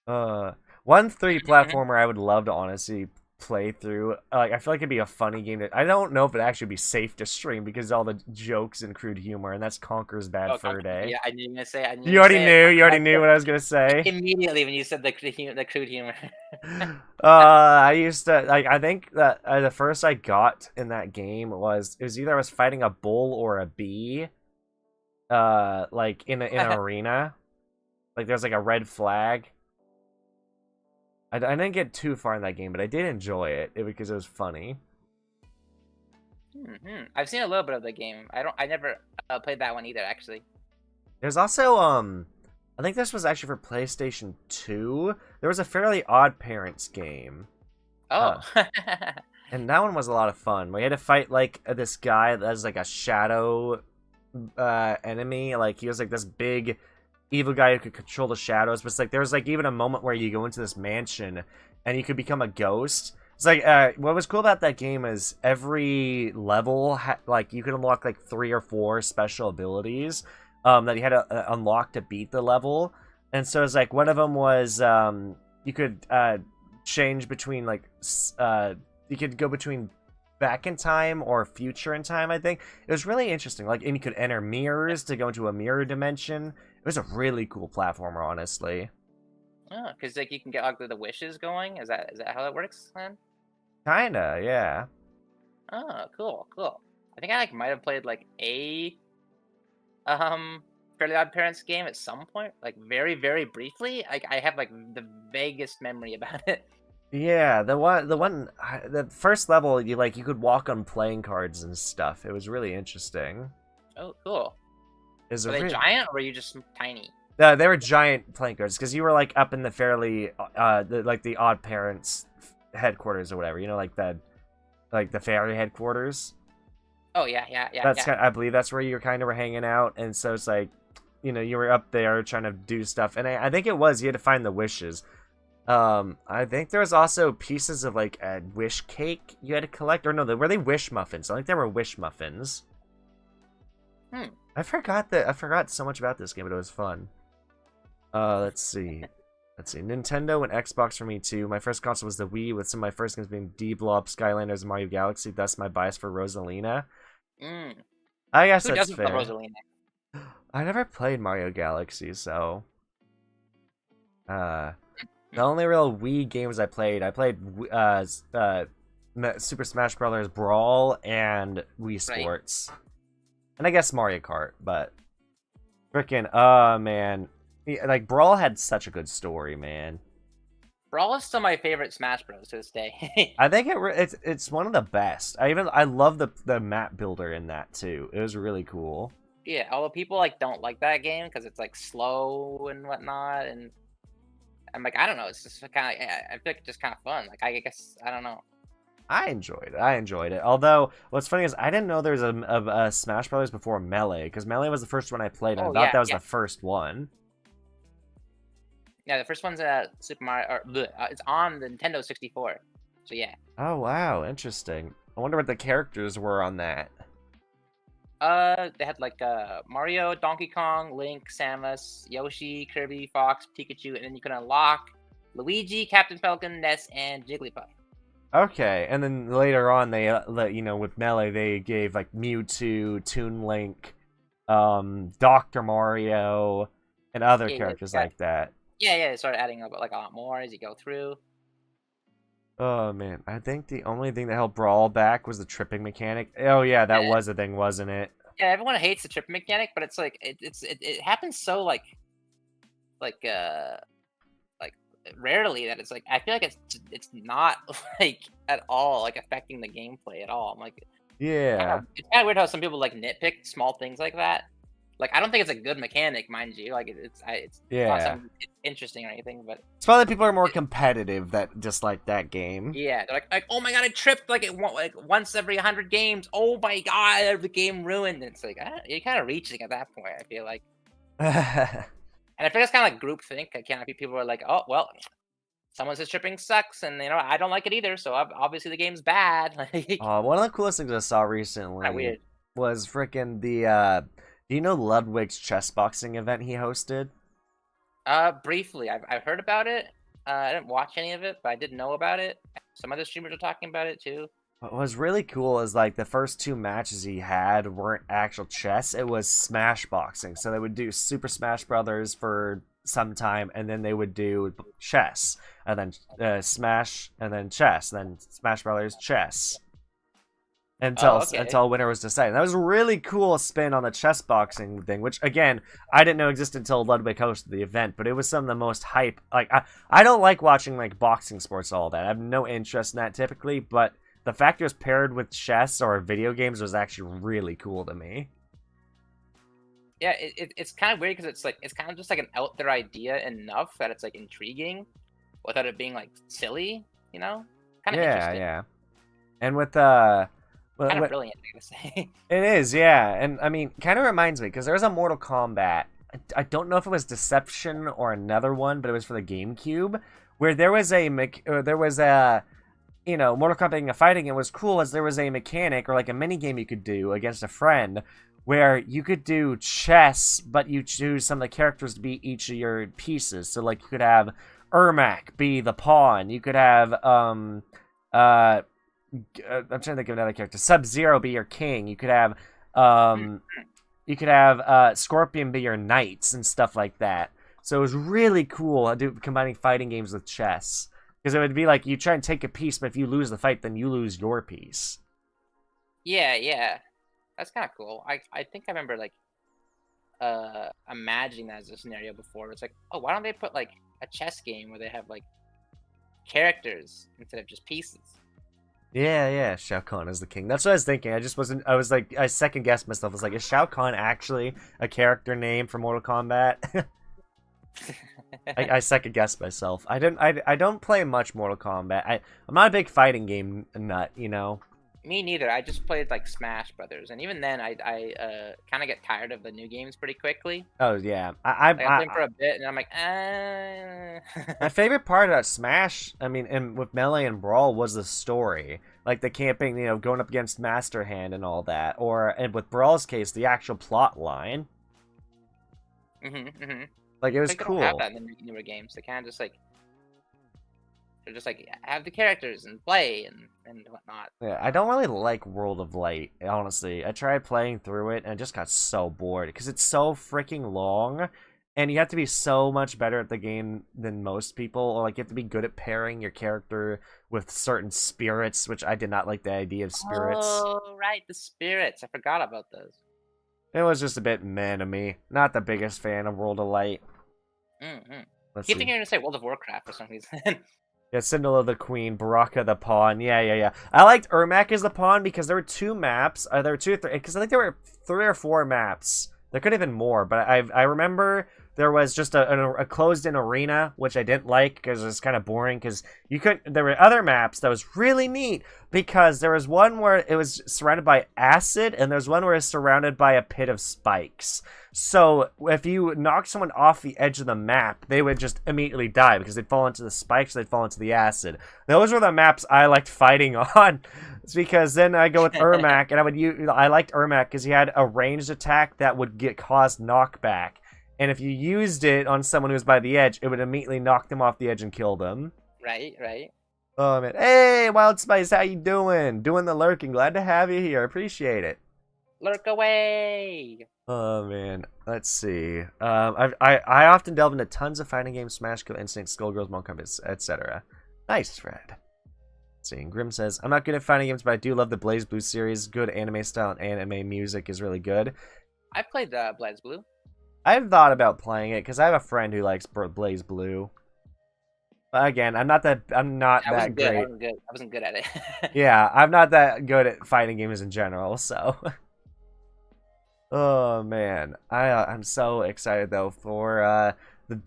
One 3D platformer I would love to honestly play through. Like I feel like it'd be a funny game. I don't know if it'd actually be safe to stream because of all the jokes and crude humor, and that's Conker's Bad Fur Day. Yeah, I knew you were gonna say. I knew You already knew. You already knew what I was gonna say. Immediately when you said the crude humor. I used to like. I think that the first I got in that game was either I was fighting a bull or a bee. Like in an arena, like there's like a red flag. I didn't get too far in that game, but I did enjoy it because it was funny. I've seen a little bit of the game. I never played that one either, actually. There's also I think this was actually for PlayStation 2. There was a Fairly Odd Parents game. Oh. And that one was a lot of fun. We had to fight like this guy that has like a shadow enemy. Like he was like this big evil guy who could control the shadows. But it's like there was like even a moment where you go into this mansion and you could become a ghost. It's like what was cool about that game is every level like you could unlock like 3 or 4 special abilities that you had to unlock to beat the level. And so it's like one of them was you could change between like you could go between back in time or future in time. I think it was really interesting. Like, and you could enter mirrors to go into a mirror dimension. It was a really cool platformer, honestly. Oh, because like you can get like the wishes going. Is that how that works then? Kinda, yeah. Oh, cool, cool. I think I like might have played like a Fairly Odd Parents game at some point, like very very briefly. Like I have like the vaguest memory about it. Yeah, the first level, you could walk on playing cards and stuff. It was really interesting. Oh, cool. Is Were they giant or were you just tiny? They were giant playing cards because you were like up in the fairly the Odd Parents headquarters or whatever. You know, like the fairy headquarters. Oh yeah, yeah, yeah. That's yeah. I believe that's where you kind of were hanging out, and so it's like, you know, you were up there trying to do stuff, and I think it was you had to find the wishes. I think there was also pieces of like a wish cake you had to collect, or no, were they wish muffins? I think they were wish muffins. I forgot so much about this game, but it was fun. Let's see. Nintendo and Xbox for me too. My first console was the Wii, with some of my first games being D-Blob, Skylanders, and Mario Galaxy. Thus, my bias for Rosalina. I guess Who that's doesn't fair. love Rosalina? I never played Mario Galaxy, so the only real Wii games I played Super Smash Bros. Brawl and Wii Sports, and I guess Mario Kart. But freaking, oh man, like Brawl had such a good story, man. Brawl is still my favorite Smash Bros. To this day. I think it's one of the best. I love the map builder in that too. It was really cool. Yeah, although people like don't like that game because it's like slow and whatnot, and I'm like, I don't know, it's just kind of, I feel like it's just kind of fun. Like I guess I don't know. I enjoyed it. Although what's funny is I didn't know there was a Smash Brothers before Melee, because Melee was the first one I played, and I thought that was the first one. Yeah, the first one's Super Mario, or it's on the Nintendo 64. So yeah. Oh wow, interesting. I wonder what the characters were on that. They had like Mario, Donkey Kong, Link, Samus, Yoshi, Kirby, Fox, Pikachu, and then you can unlock Luigi, Captain Falcon, Ness, and Jigglypuff. Okay, and then later on they with Melee they gave like Mewtwo, Toon Link, Dr. Mario, and other characters like that. Yeah, they started adding like a lot more as you go through. Oh man, I think the only thing that held Brawl back was the tripping mechanic. Oh yeah, that was a thing, wasn't it? Yeah, everyone hates the tripping mechanic, but it's like it happens so like rarely that it's like I feel like it's not like at all like affecting the gameplay at all. I'm like, yeah, it's kind of weird how some people like nitpick small things like that. Like I don't think it's a good mechanic, mind you. Like it's not something interesting or anything, but it's probably people are more competitive that dislike that game. Yeah, they're like oh my god, I tripped like once every 100 games. Oh my god, the game ruined. And it's like you're kind of reaching at that point. I feel like, and I feel it's kind of like groupthink. Like, kind of people are like, oh well, someone says tripping sucks, and I don't like it either. So obviously the game's bad. One of the coolest things I saw recently was freaking the. Do you know Ludwig's chess boxing event he hosted? Briefly. I've heard about it. I didn't watch any of it, but I did know about it. Some other streamers are talking about it too. What was really cool is like the first 2 matches he had weren't actual chess. It was Smash boxing. So they would do Super Smash Brothers for some time, and then they would do chess, and then Smash, and then chess, and then Smash Brothers chess. Until winner was decided. That was a really cool spin on the chess boxing thing, which again I didn't know existed until Ludwig hosted the event. But it was some of the most hype. Like I don't like watching like boxing sports all that. I have no interest in that typically. But the fact it was paired with chess or video games was actually really cool to me. Yeah, it's kind of weird because it's kind of just like an out there idea enough that it's like intriguing, without it being like silly. Kind of interesting. Yeah. And with kind of brilliant, I gotta say. It is, yeah. And I mean, kind of reminds me, because there's a Mortal Kombat. I don't know if it was Deception or another one, but it was for the GameCube, where there was a Mortal Kombat being a fighting game was cool as there was a mechanic or like a mini game you could do against a friend where you could do chess, but you choose some of the characters to be each of your pieces. So like you could have Ermac be the pawn. You could have I'm trying to think of another character. Sub-Zero be your king. You could have Scorpion be your knights and stuff like that. So it was really cool combining fighting games with chess. Because it would be like you try and take a piece, but if you lose the fight, then you lose your piece. Yeah. That's kind of cool. I think I remember like imagining that as a scenario before. It's like, oh, why don't they put like a chess game where they have like characters instead of just pieces? Yeah, Shao Kahn is the king. That's what I was thinking. I second guessed myself. I was like, is Shao Kahn actually a character name for Mortal Kombat? I second guessed myself. I don't play much Mortal Kombat. I'm not a big fighting game nut, you know. Me neither. I just played like Smash Brothers, and even then, I kind of get tired of the new games pretty quickly. Oh yeah, I played for a bit, and I'm like, My favorite part about Smash, I mean, and with Melee and Brawl, was the story, like the camping, going up against Master Hand and all that, and with Brawl's case, the actual plot line. Like it was cool. They don't have that in the newer games. They kind of just like. They're just like, have the characters and play and whatnot. Yeah, I don't really like World of Light, honestly. I tried playing through it and I just got so bored because it's so freaking long and you have to be so much better at the game than most people. Or like you have to be good at pairing your character with certain spirits, which I did not like the idea of spirits. Oh, right, the spirits. I forgot about those. It was just a bit meh to me. Not the biggest fan of World of Light. I keep thinking you're going to say World of Warcraft for some reason. Yeah, Cinderella the Queen, Baraka the Pawn. Yeah. I liked Ermac as the pawn because there were two maps. There were two or three, because I think there were 3 or 4 maps. There could have been more, but I remember there was just a closed-in arena, which I didn't like because it was kind of boring. Because you couldn't. There were other maps that was really neat because there was one where it was surrounded by acid, and there's one where it's surrounded by a pit of spikes. So if you knocked someone off the edge of the map, they would just immediately die because they'd fall into the spikes, they'd fall into the acid. Those were the maps I liked fighting on. It's because then I go with Ermac, and I liked Ermac because he had a ranged attack that would cause knockback. And if you used it on someone who was by the edge, it would immediately knock them off the edge and kill them. Right. Oh man, hey Wild Spice, how you doing? Doing the lurking. Glad to have you here. Appreciate it. Lurk away. Oh man, let's see. I often delve into tons of fighting games, Smash, Kill Instinct, Skullgirls, Mortal Kombat, etc. Nice, Fred. Let's see. Grim says, I'm not good at fighting games, but I do love the Blaze Blue series. Good anime style and anime music is really good. I've played Blaze Blue. I've thought about playing it because I have a friend who likes Blaze Blue. But again, I'm not that great. I wasn't good at it. Yeah, I'm not that good at fighting games in general, so. Oh man, I'm so excited though for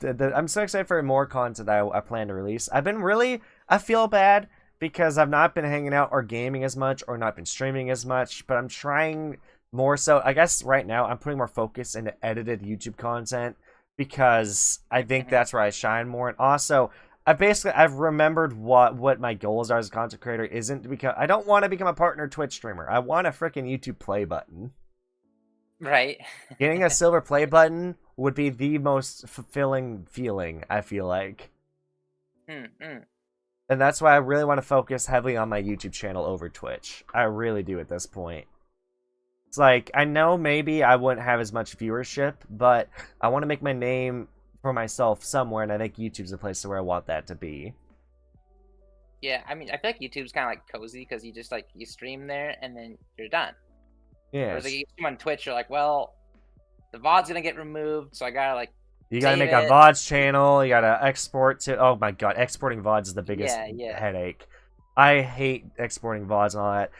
I'm so excited for more content I plan to release. I feel bad because I've not been hanging out or gaming as much or not been streaming as much, but I'm trying more so. I guess right now I'm putting more focus into edited YouTube content because I think that's where I shine more. And also, I've remembered what my goals are as a content creator isn't because I don't want to become a partner Twitch streamer. I want a freaking YouTube play button. Right. Getting a silver play button would be the most fulfilling feeling, I feel like. And that's why I really want to focus heavily on my YouTube channel over Twitch. I really do at this point. It's like, I know maybe I wouldn't have as much viewership, but I want to make my name for myself somewhere, and I think YouTube's the place where I want that to be. Yeah, I mean, I feel like YouTube's kind of like cozy because you just like, you stream there and then you're done. Yeah. Whereas like, you stream on Twitch, you're like, well, the VOD's gonna get removed, so I gotta like. You gotta make a VODs channel. You gotta export to. Oh my god, exporting VODs is the biggest headache. I hate exporting VODs and all that.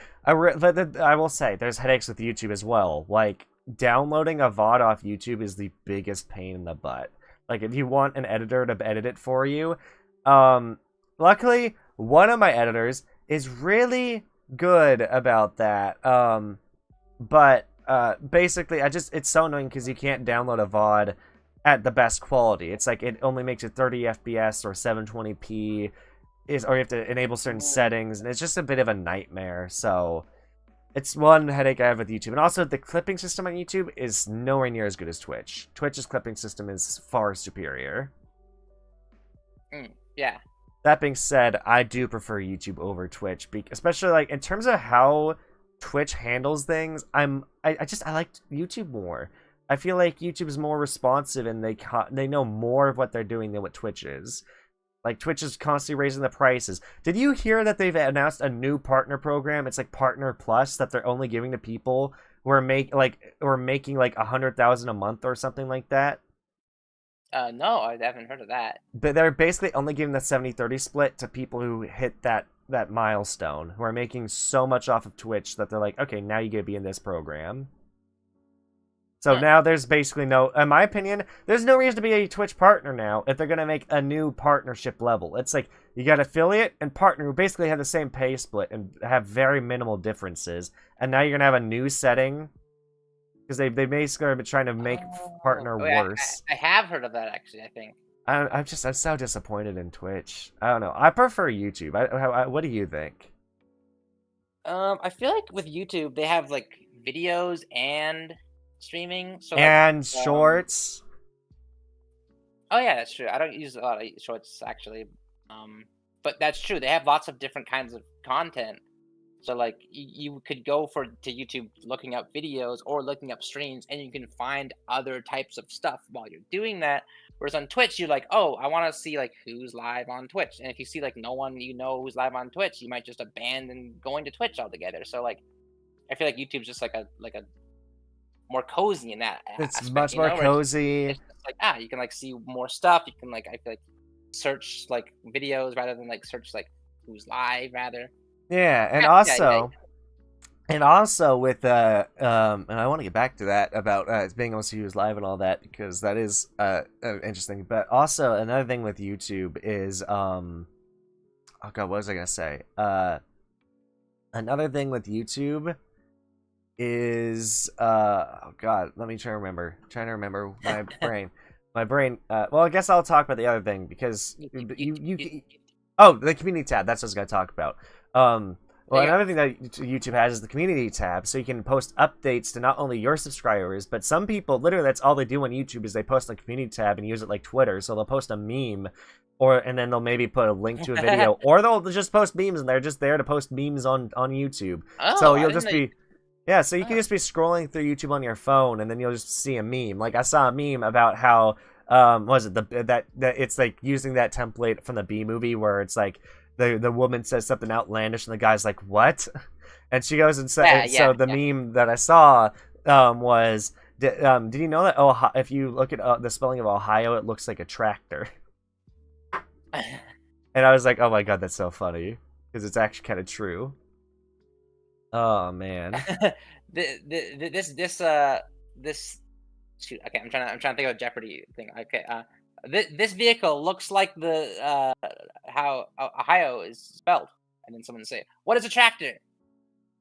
I will say, there's headaches with YouTube as well. Like, downloading a VOD off YouTube is the biggest pain in the butt. Like, if you want an editor to edit it for you, luckily, one of my editors is really good about that. But basically, it's so annoying because you can't download a VOD at the best quality. It's like it only makes it 30 FPS or 720p, or you have to enable certain settings, and it's just a bit of a nightmare. So it's one headache I have with YouTube. And also, the clipping system on YouTube is nowhere near as good as Twitch. Twitch's clipping system is far superior. Yeah. That being said, I do prefer YouTube over Twitch, especially like in terms of how Twitch handles things. I like YouTube more. I feel like YouTube is more responsive, and they know more of what they're doing than what Twitch is. Like, Twitch is constantly raising the prices. Did you hear that they've announced a new partner program? It's like Partner Plus that they're only giving to people who are making like 100,000 a month or something like that. No, I haven't heard of that. But they're basically only giving the 70-30 split to people who hit that milestone, who are making so much off of Twitch that they're like, okay, now you get to be in this program. So now there's basically no, in my opinion, there's no reason to be a Twitch partner now if they're going to make a new partnership level. It's like, you got affiliate and partner who basically have the same pay split and have very minimal differences. And now you're going to have a new setting, because they basically have been trying to make partner worse. I have heard of that, actually, I think. I'm so disappointed in Twitch. I don't know. I prefer YouTube. What do you think? I feel like with YouTube, they have, like, videos and streaming, so and shorts. Oh yeah, that's true. I don't use a lot of shorts, actually, but that's true. They have lots of different kinds of content, so like you could go to YouTube looking up videos or looking up streams, and you can find other types of stuff while you're doing that. Whereas on Twitch, you're like, oh, I want to see like who's live on Twitch, and if you see like no one you know who's live on Twitch, you might just abandon going to Twitch altogether. So like, I feel like YouTube's just like a more cozy in that it's aspect, much more cozy. It's just like you can like see more stuff. You can like, I feel like, search like videos rather than like search like who's live rather. Yeah, and also with and I want to get back to that about being able to see who's live and all that, because that is interesting. But also another thing with YouTube is oh god, what was I gonna say? Another thing with YouTube is oh god, let me try to remember. I'm trying to remember my brain. Well, I guess I'll talk about the other thing, because the community tab. That's what I was gonna talk about. Well, another thing that YouTube has is the community tab, so you can post updates to not only your subscribers, but some people, literally, that's all they do on YouTube is they post the community tab and use it like Twitter. So they'll post a meme, and then they'll maybe put a link to a video, or they'll just post memes, and they're just there to post memes on YouTube. Oh, so you'll just be... Yeah, so you can just be scrolling through YouTube on your phone, and then you'll just see a meme. Like, I saw a meme about how, it's like using that template from the Bee Movie, where it's like, the woman says something outlandish, and the guy's like, what? And she goes and says, meme that I saw was, did you know that if you look at the spelling of Ohio, it looks like a tractor? And I was like, oh my god, that's so funny, because it's actually kind of true. Oh man. This shoot. Okay, I'm trying to think of a Jeopardy thing. Okay, this vehicle looks like the how Ohio is spelled, and then someone would say, "What is a tractor?"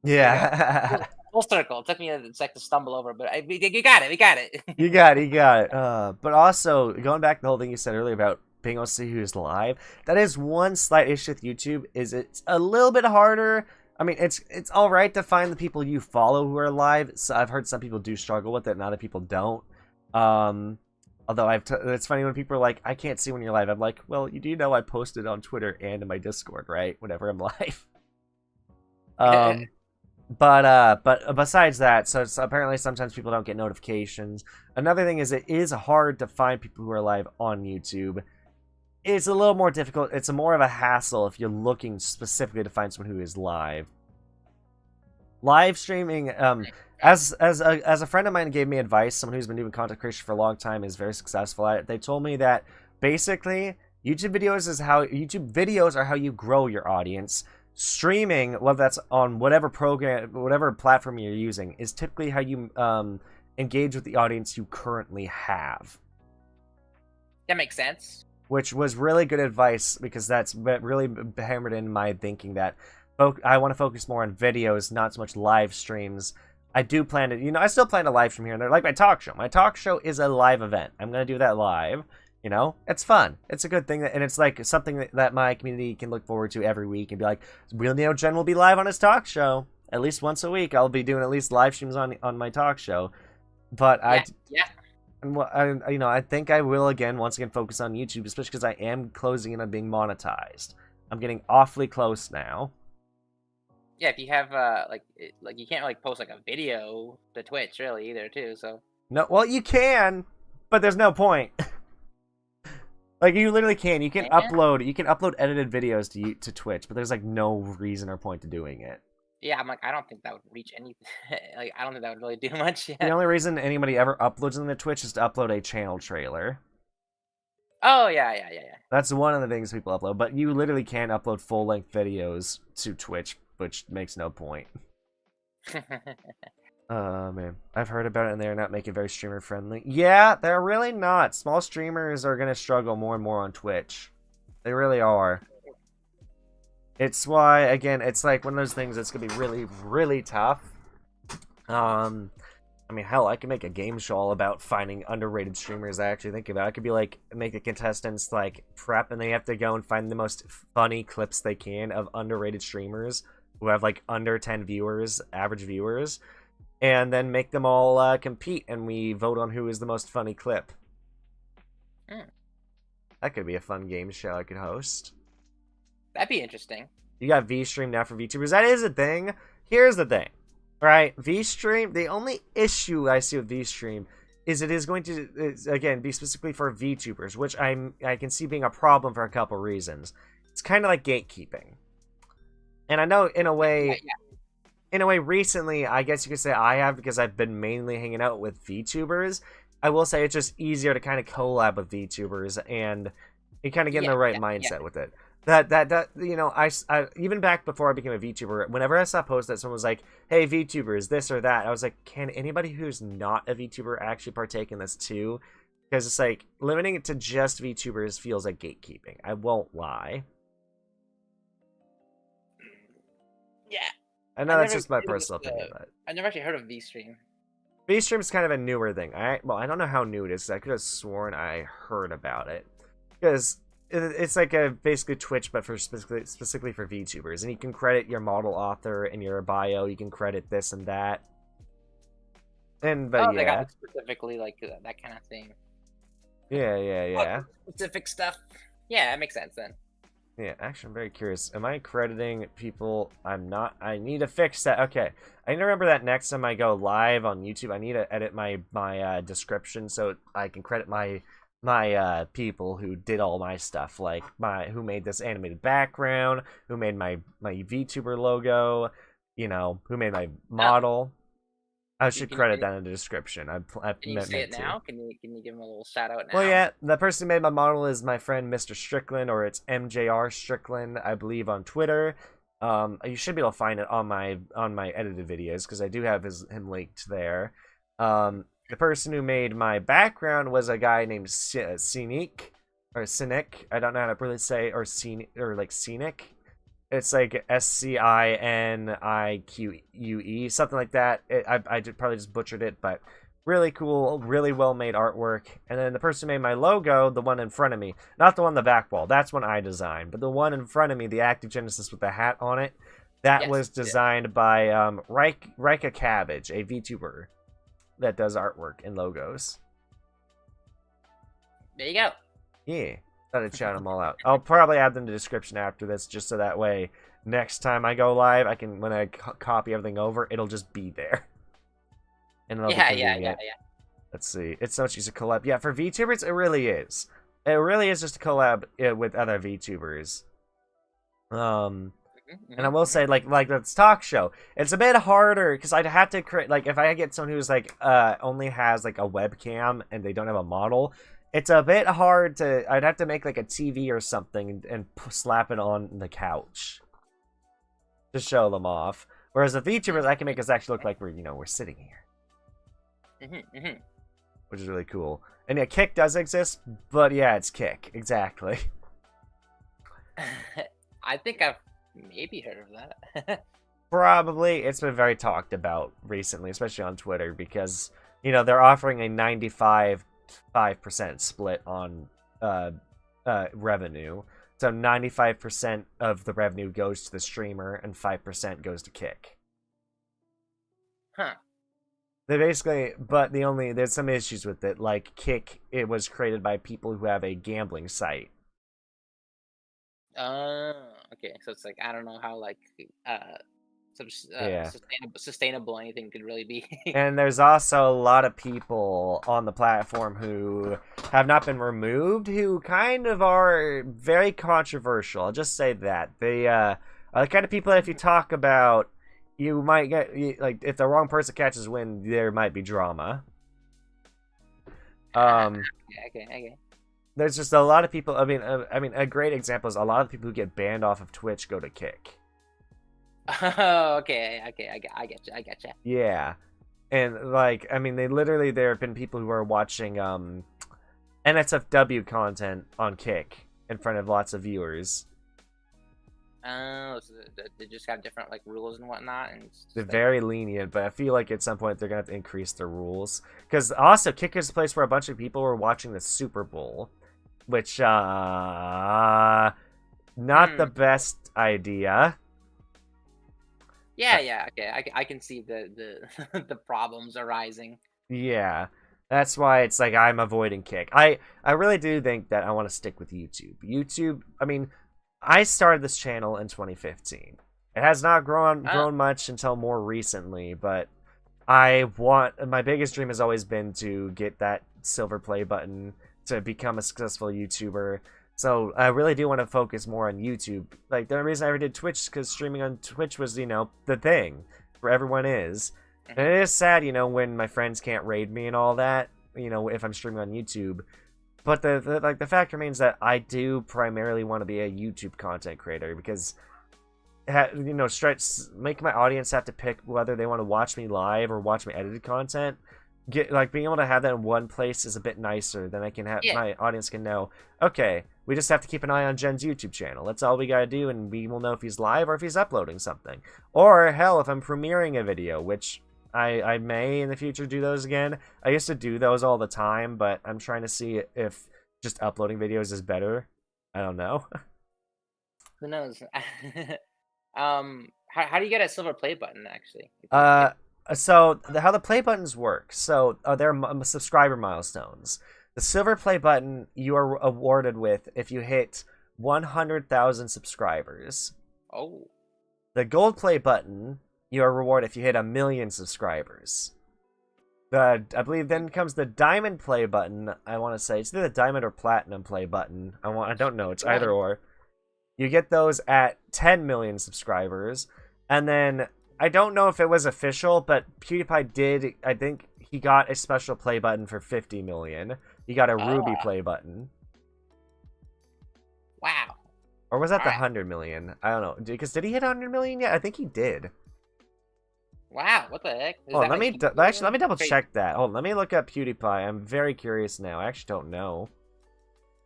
Yeah. Full circle. It took me a sec to stumble over, but you got it. We got it. You got it. But also, going back to the whole thing you said earlier about being able to see who's live, that is one slight issue with YouTube. Is it's a little bit harder. I mean, it's all right to find the people you follow who are live. So I've heard some people do struggle with it, and other people don't. Although it's funny when people are like, "I can't see when you're live." I'm like, "Well, you do know I posted on Twitter and in my Discord, right? Whenever I'm live." But besides that, so apparently sometimes people don't get notifications. Another thing is it is hard to find people who are live on YouTube. It's a little more difficult. It's more of a hassle if you're looking specifically to find someone who is live. Live streaming, as a friend of mine gave me advice, someone who's been doing content creation for a long time, is very successful at it. They told me that basically YouTube videos are how you grow your audience. Streaming, whether that's on whatever platform you're using, is typically how you engage with the audience you currently have. That makes sense. Which was really good advice, because that's really hammered in my thinking that I want to focus more on videos, not so much live streams. I do plan to, I still plan to live stream here and there, like my talk show. My talk show is a live event. I'm gonna do that live. It's fun. It's a good thing, and it's like something that my community can look forward to every week and be like, Real Neo Gen will be live on his talk show at least once a week. I'll be doing at least live streams on my talk show. But I think I will once again focus on YouTube, especially because I am closing in on being monetized. I'm getting awfully close now. Yeah, if you have like you can't really post like a video to Twitch really either too. So no, well you can, but there's no point. Like you literally can. You can upload edited videos to Twitch, but there's like no reason or point to doing it. Yeah, I'm like, I don't think that would reach anything. Like, I don't think that would really do much. The only reason anybody ever uploads on the Twitch is to upload a channel trailer. Oh yeah. That's one of the things people upload, but you literally can upload full-length videos to Twitch, which makes no point. Man, I've heard about it, and they're not making it very streamer friendly. Yeah, they're really not. Small streamers are gonna struggle more and more on Twitch. They really are. It's why, again, it's like one of those things that's gonna be really, really tough. I mean, hell, I could make a game show all about finding underrated streamers. I actually think about it. I could be like, make the contestants like prep, and they have to go and find the most funny clips they can of underrated streamers who have like under 10 viewers, average viewers. And then make them all compete, and we vote on who is the most funny clip. That could be a fun game show I could host. That'd be interesting. You got VStream now for VTubers. That is a thing. Here's the thing. Right? VStream, the only issue I see with VStream is it is going to, again, be specifically for VTubers, which I can see being a problem for a couple reasons. It's kind of like gatekeeping. And I know, in a way... In a way, recently, I guess you could say I have, because I've been mainly hanging out with VTubers. I will say it's just easier to kind of collab with VTubers, and you kind of get in the right mindset with it. I even back before I became a VTuber, whenever I saw posts that someone was like, "Hey, VTubers, this or that," I was like, "Can anybody who's not a VTuber actually partake in this too?" Because it's like limiting it to just VTubers feels like gatekeeping. I won't lie. Yeah. I know that's just my personal opinion, but I've never actually heard of VStream. VStream is kind of a newer thing. Well, I don't know how new it is. I could have sworn I heard about it, because it's like a basically Twitch, but for specifically for VTubers, and you can credit your model author in your bio. You can credit this and that. They got it specifically like that kind of thing. Yeah. Specific stuff. Yeah, that makes sense then. Yeah, actually, I'm very curious. Am I crediting people? I'm not. I need to fix that. Okay. I need to remember that next time I go live on YouTube, I need to edit my description so I can credit my people who did all my stuff, like who made this animated background, who made my VTuber logo, who made my model. I should credit that in the description. Can you say it now? Can you give him a little shout out now? Well, yeah, the person who made my model is my friend Mr. Strickland, or it's MJR Strickland, I believe, on Twitter. You should be able to find it on my edited videos, because I do have him linked there. The person who made my background was a guy named Scenic. I don't know how to really say, or Scenic. It's like SCINIQUE, something like that. I probably just butchered it, but really cool, really well made artwork. And then the person who made my logo, the one in front of me, not the one on the back wall, that's one I designed, but the one in front of me, the Active Genesis with the hat on it, that was designed by Rika Cabbage, a VTuber that does artwork and logos. There you go. Yeah. Thought I'd shout them all out. I'll probably add them in the description after this, just so that way next time I go live, I can, when I copy everything over, it'll just be there. And it'll be convenient. Let's see. It's so much easier to collab. Yeah, for VTubers, it really is. It really is just a collab with other VTubers. And I will say, like this talk show, it's a bit harder because I'd have to create, like, if I get someone who's like only has like a webcam and they don't have a model, it's a bit hard to. I'd have to make like a TV or something and slap it on the couch to show them off. Whereas the VTubers, I can make us actually look like we're sitting here, which is really cool. And yeah, Kick does exist, but yeah, it's Kick exactly. I think I've maybe heard of that. Probably. It's been very talked about recently, especially on Twitter, because, they're offering a 95% split on revenue. So 95% of the revenue goes to the streamer and 5% goes to Kick. Huh. They basically, but there's some issues with it. Like Kick, it was created by people who have a gambling site. Okay. So it's like I don't know how like Yeah. sustainable anything could really be. And there's also a lot of people on the platform who have not been removed, who kind of are very controversial. I'll just say that. They are the kind of people that if you talk about, you might get, like, if the wrong person catches wind, there might be drama. Okay. There's just a lot of people, I mean, a great example is a lot of people who get banned off of Twitch go to Kick. Oh, okay. I get you. Yeah. And, like, I mean, there have been people who are watching, NSFW content on Kick in front of lots of viewers. Oh, so they just have different, like, rules and whatnot? And They're very lenient, but I feel like at some point they're going to have to increase the rules. Because also, Kick is a place where a bunch of people were watching the Super Bowl, which, not the best idea. Yeah, okay. I can see the the problems arising. Yeah, that's why it's like I'm avoiding Kick. I really do think that I want to stick with YouTube. YouTube, I mean, I started this channel in 2015. It has not grown much until more recently, but my biggest dream has always been to get that silver play button to become a successful YouTuber. So I really do want to focus more on YouTube. Like, the only reason I ever did Twitch is because streaming on Twitch was, the thing where everyone is. And it is sad, when my friends can't raid me and all that, if I'm streaming on YouTube. But the fact remains that I do primarily want to be a YouTube content creator because, make my audience have to pick whether they want to watch me live or watch my edited content. Being able to have that in one place is a bit nicer. Then I can have my audience can know, okay, we just have to keep an eye on Jen's YouTube channel. That's all we gotta do, and we will know if he's live or if he's uploading something. Or hell, if I'm premiering a video, which I may in the future do those again. I used to do those all the time, but I'm trying to see if just uploading videos is better. I don't know. Who knows? How do you get a silver play button actually? So how the play buttons work? So they're subscriber milestones. The silver play button you are awarded with if you hit 100,000 subscribers. Oh. The gold play button you are rewarded if you hit 1,000,000 subscribers. I believe then comes the diamond play button. I want to say it's either the diamond or platinum play button. I don't know. It's either or. You get those at 10 million subscribers, and then I don't know if it was official, but PewDiePie did. I think he got a special play button for 50 million. He got a Ruby play button. Wow. Or was that the 100 million? I don't know. Because did he hit 100 million yet? I think he did. Wow, what the heck? Let me double check that. Hold on, let me look up PewDiePie. I'm very curious now. I actually don't know.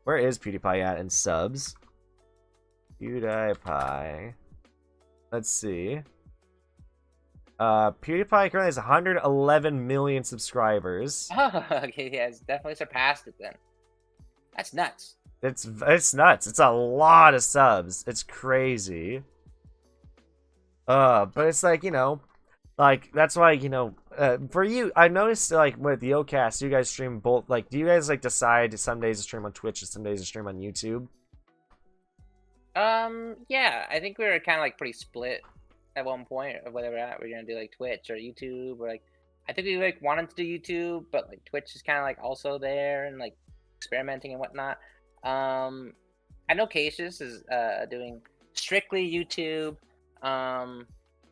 Where is PewDiePie at in subs? PewDiePie. Let's see. PewDiePie currently has 111 million subscribers. Oh, okay, yeah, it's definitely surpassed it then. That's nuts. It's nuts. It's a lot of subs. It's crazy. But it's like, like, that's why, for you, I noticed, like, with Yokast, you guys stream both, like, do you guys, like, decide some days to stream on Twitch and some days to stream on YouTube? Yeah, I think we were kind of, like, pretty split at one point of whether or not we're gonna do, like, Twitch or YouTube, or, like, I think we, like, wanted to do YouTube, but, like, Twitch is kind of, like, also there and, like, experimenting and whatnot. I know Cassius is, doing strictly YouTube. I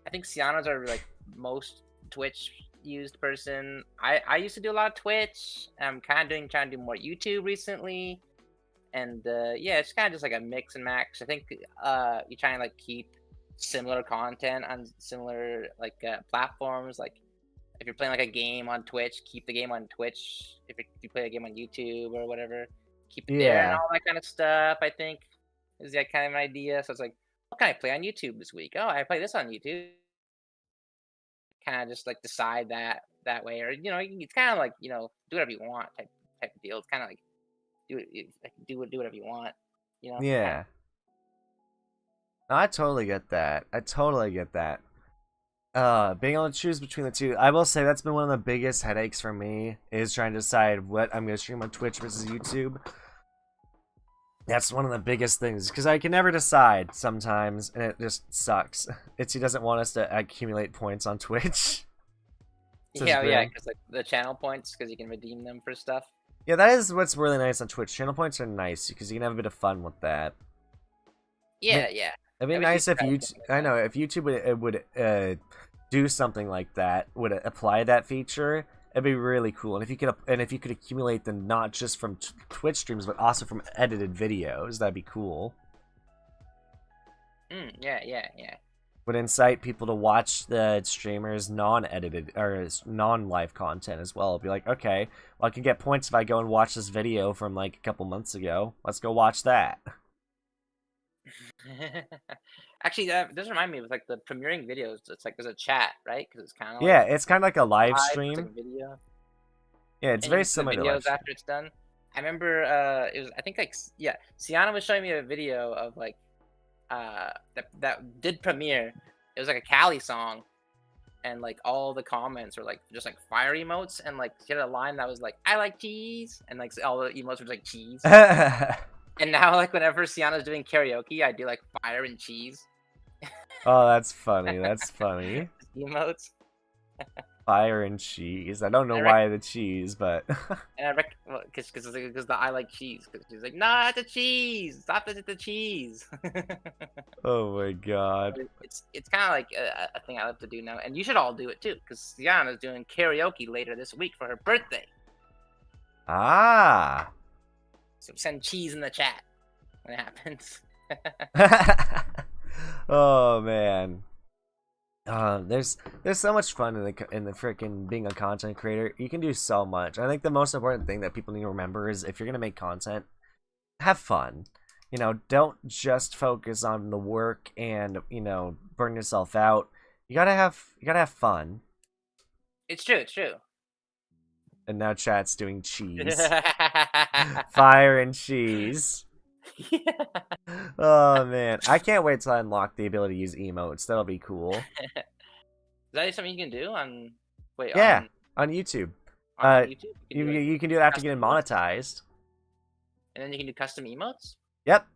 think Siana's our, like, most Twitch used person. I used to do a lot of Twitch. I'm kind of trying to do more YouTube recently, and yeah, it's kind of just like a mix and match. I think you try and like keep similar content on similar like platforms. Like if you're playing like a game on Twitch, keep the game on Twitch. If you play a game on YouTube or whatever, keep it there and all that kind of stuff. I think is that kind of an idea. So it's like, what can I play on YouTube this week? Oh, I play this on YouTube. kind of just like decide that way, or it's kind of like do whatever you want type of deal. It's kind of like do whatever you want, kind of. Yeah. No, I totally get that. I totally get that. Being able to choose between the two, I will say that's been one of the biggest headaches for me, is trying to decide what I'm going to stream on Twitch versus YouTube. That's one of the biggest things, because I can never decide sometimes, and it just sucks. He doesn't want us to accumulate points on Twitch. Yeah, because like the channel points, because you can redeem them for stuff. Yeah, that is what's really nice on Twitch. Channel points are nice, because you can have a bit of fun with that. Yeah, yeah. It'd be nice if YouTube, I know, if YouTube would do something like that, would apply that feature, it'd be really cool. And if you could accumulate them not just from Twitch streams, but also from edited videos, that'd be cool. Yeah. Would incite people to watch the streamers non-edited or non-live content as well. It'd be like, okay, well, I can get points if I go and watch this video from like a couple months ago. Let's go watch that. Actually, that does remind me of like the premiering videos. It's like there's a chat, right? Because it's kind of yeah, it's kind of like a live stream. Like a video. Yeah, it's very similar to live videos after it's done. I remember it was, I think, like, yeah, Sienna was showing me a video of like that did premiere. It was like a Cali song, and like all the comments were like just like fire emotes, and like she had a line that was like I like cheese, and like all the emotes were like cheese. And now, like, whenever Sienna's doing karaoke, I do like fire and cheese. Oh, that's funny. That's funny. Emotes. Fire and cheese. I don't know why the cheese, but. And because the I like cheese. Because she's like, not the cheese. Stop the cheese. Oh my god. It's kind of like a thing I love to do now, and you should all do it too. Because Sienna's doing karaoke later this week for her birthday. Ah. So send cheese in the chat when it happens. Oh man. There's so much fun in the freaking being a content creator. You can do so much. I think the most important thing that people need to remember is if you're gonna make content, have fun. Don't just focus on the work and burn yourself out. You gotta have fun. It's true. It's true. And now chat's doing cheese. Fire and cheese. Yeah. Oh man, I can't wait till I unlock the ability to use emotes. That'll be cool. Is that something you can do on? Wait. Yeah, on YouTube. On YouTube? You can do it after getting monetized. And then you can do custom emotes. Yep.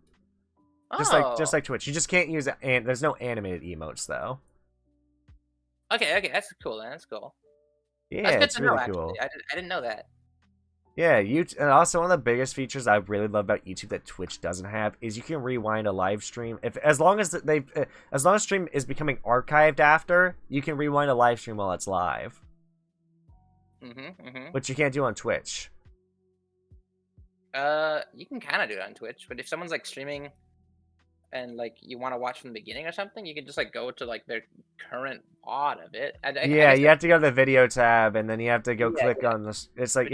Oh. Just like Twitch. You just can't use and there's no animated emotes though. Okay, that's cool. That's cool. Yeah, it's really cool. I didn't know that. Yeah, and also one of the biggest features I really love about YouTube that Twitch doesn't have is you can rewind a live stream. As long as stream is becoming archived after, you can rewind a live stream while it's live. Which you can't do on Twitch. You can kind of do it on Twitch, but if someone's like streaming and like you want to watch from the beginning or something, you can just like go to like their current VOD of it. You have to go to the video tab, and then you have to go click on this. It's like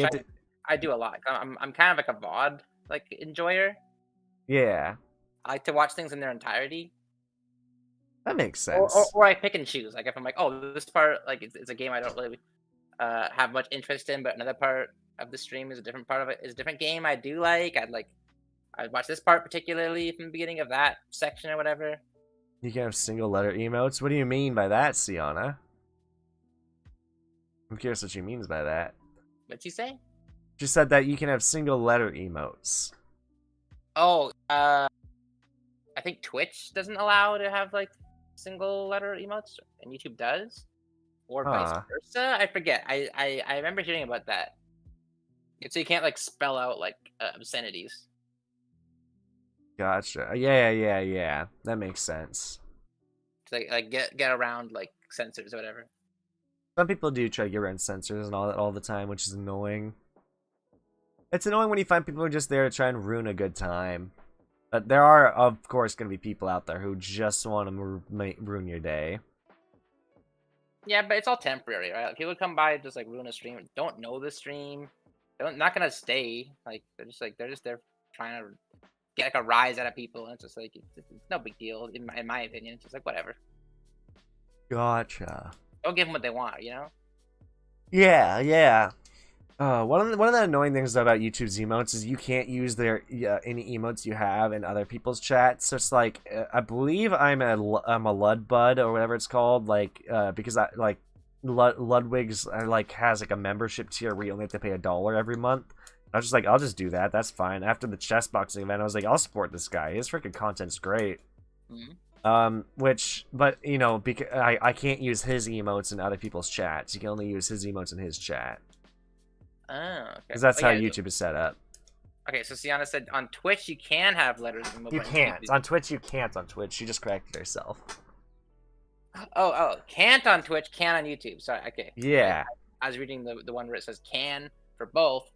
I do a lot. I'm kind of like a VOD like enjoyer. Yeah. I like to watch things in their entirety. That makes sense. Or I pick and choose. Like if I'm like, oh, this part like it's a game I don't really have much interest in, but another part of the stream is a different part of it is a different game I do like. I'd watch this part particularly from the beginning of that section or whatever. You can have single letter emotes? What do you mean by that, Sienna? I'm curious what she means by that. What'd she say? She said that you can have single letter emotes. Oh, I think Twitch doesn't allow to have like single letter emotes, and YouTube does, or vice versa. I forget. I remember hearing about that. So you can't like spell out like obscenities. Gotcha. Yeah. That makes sense. To, like get around like censors or whatever. Some people do try to get around censors and all that all the time, which is annoying. It's annoying when you find people who are just there to try and ruin a good time. But there are, of course, going to be people out there who just want to ruin your day. Yeah, but it's all temporary, right? Like, people come by and just like ruin a stream, don't know the stream, not gonna stay. Like they're just there trying to get like a rise out of people, and it's just like it's no big deal in my opinion. It's just like whatever. Gotcha. Don't give them what they want, Yeah, yeah. One of the annoying things though about YouTube's emotes is you can't use their any emotes you have in other people's chats. So it's like I believe I'm a Ludbud or whatever it's called, like because I like Ludwig's like has like a membership tier where you only have to pay $1 every month. I was just like, I'll just do that. That's fine. After the chess boxing event, I was like, I'll support this guy. His freaking content's great. But you know, because I can't use his emotes in other people's chats. You can only use his emotes in his chat. Oh, okay. Because that's how YouTube is set up. Okay, so Sienna said on Twitch you can have letters removed. You can't. On Twitch, you can't on Twitch. She just corrected herself. Oh, can't on Twitch, can on YouTube. Sorry, okay. Yeah. I was reading the one where it says can for both.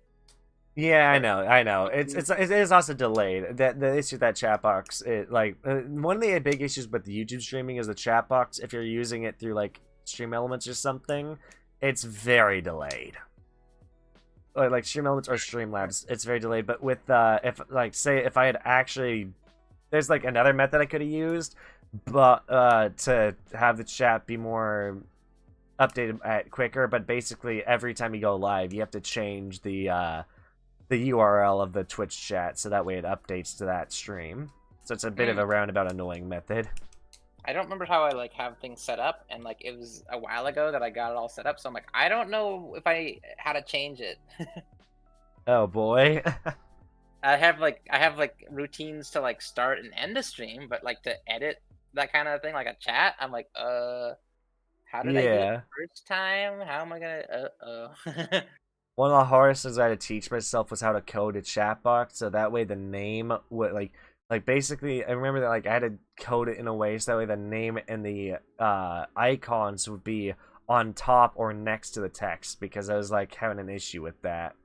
Yeah, I know. It is also delayed. The issue with that chat box, one of the big issues with the YouTube streaming is the chat box. If you're using it through like Stream Elements or something, it's very delayed. Like Stream Elements or Streamlabs, it's very delayed. But with if I had actually, there's like another method I could have used, but to have the chat be more updated quicker. But basically, every time you go live, you have to change the URL of the Twitch chat so that way it updates to that stream. So it's a bit of a roundabout, annoying method. I don't remember how I have things set up, and it was a while ago that I got it all set up. So I'm like, I don't know if how to change it. Oh boy. I have routines to start and end a stream, but to edit that kind of thing, like a chat, I'm like, how did I do it the first time? How am I gonna? One of the hardest things I had to teach myself was how to code a chat box, so that way the name would basically, I remember that I had to code it in a way so that way the name and the icons would be on top or next to the text, because I was having an issue with that.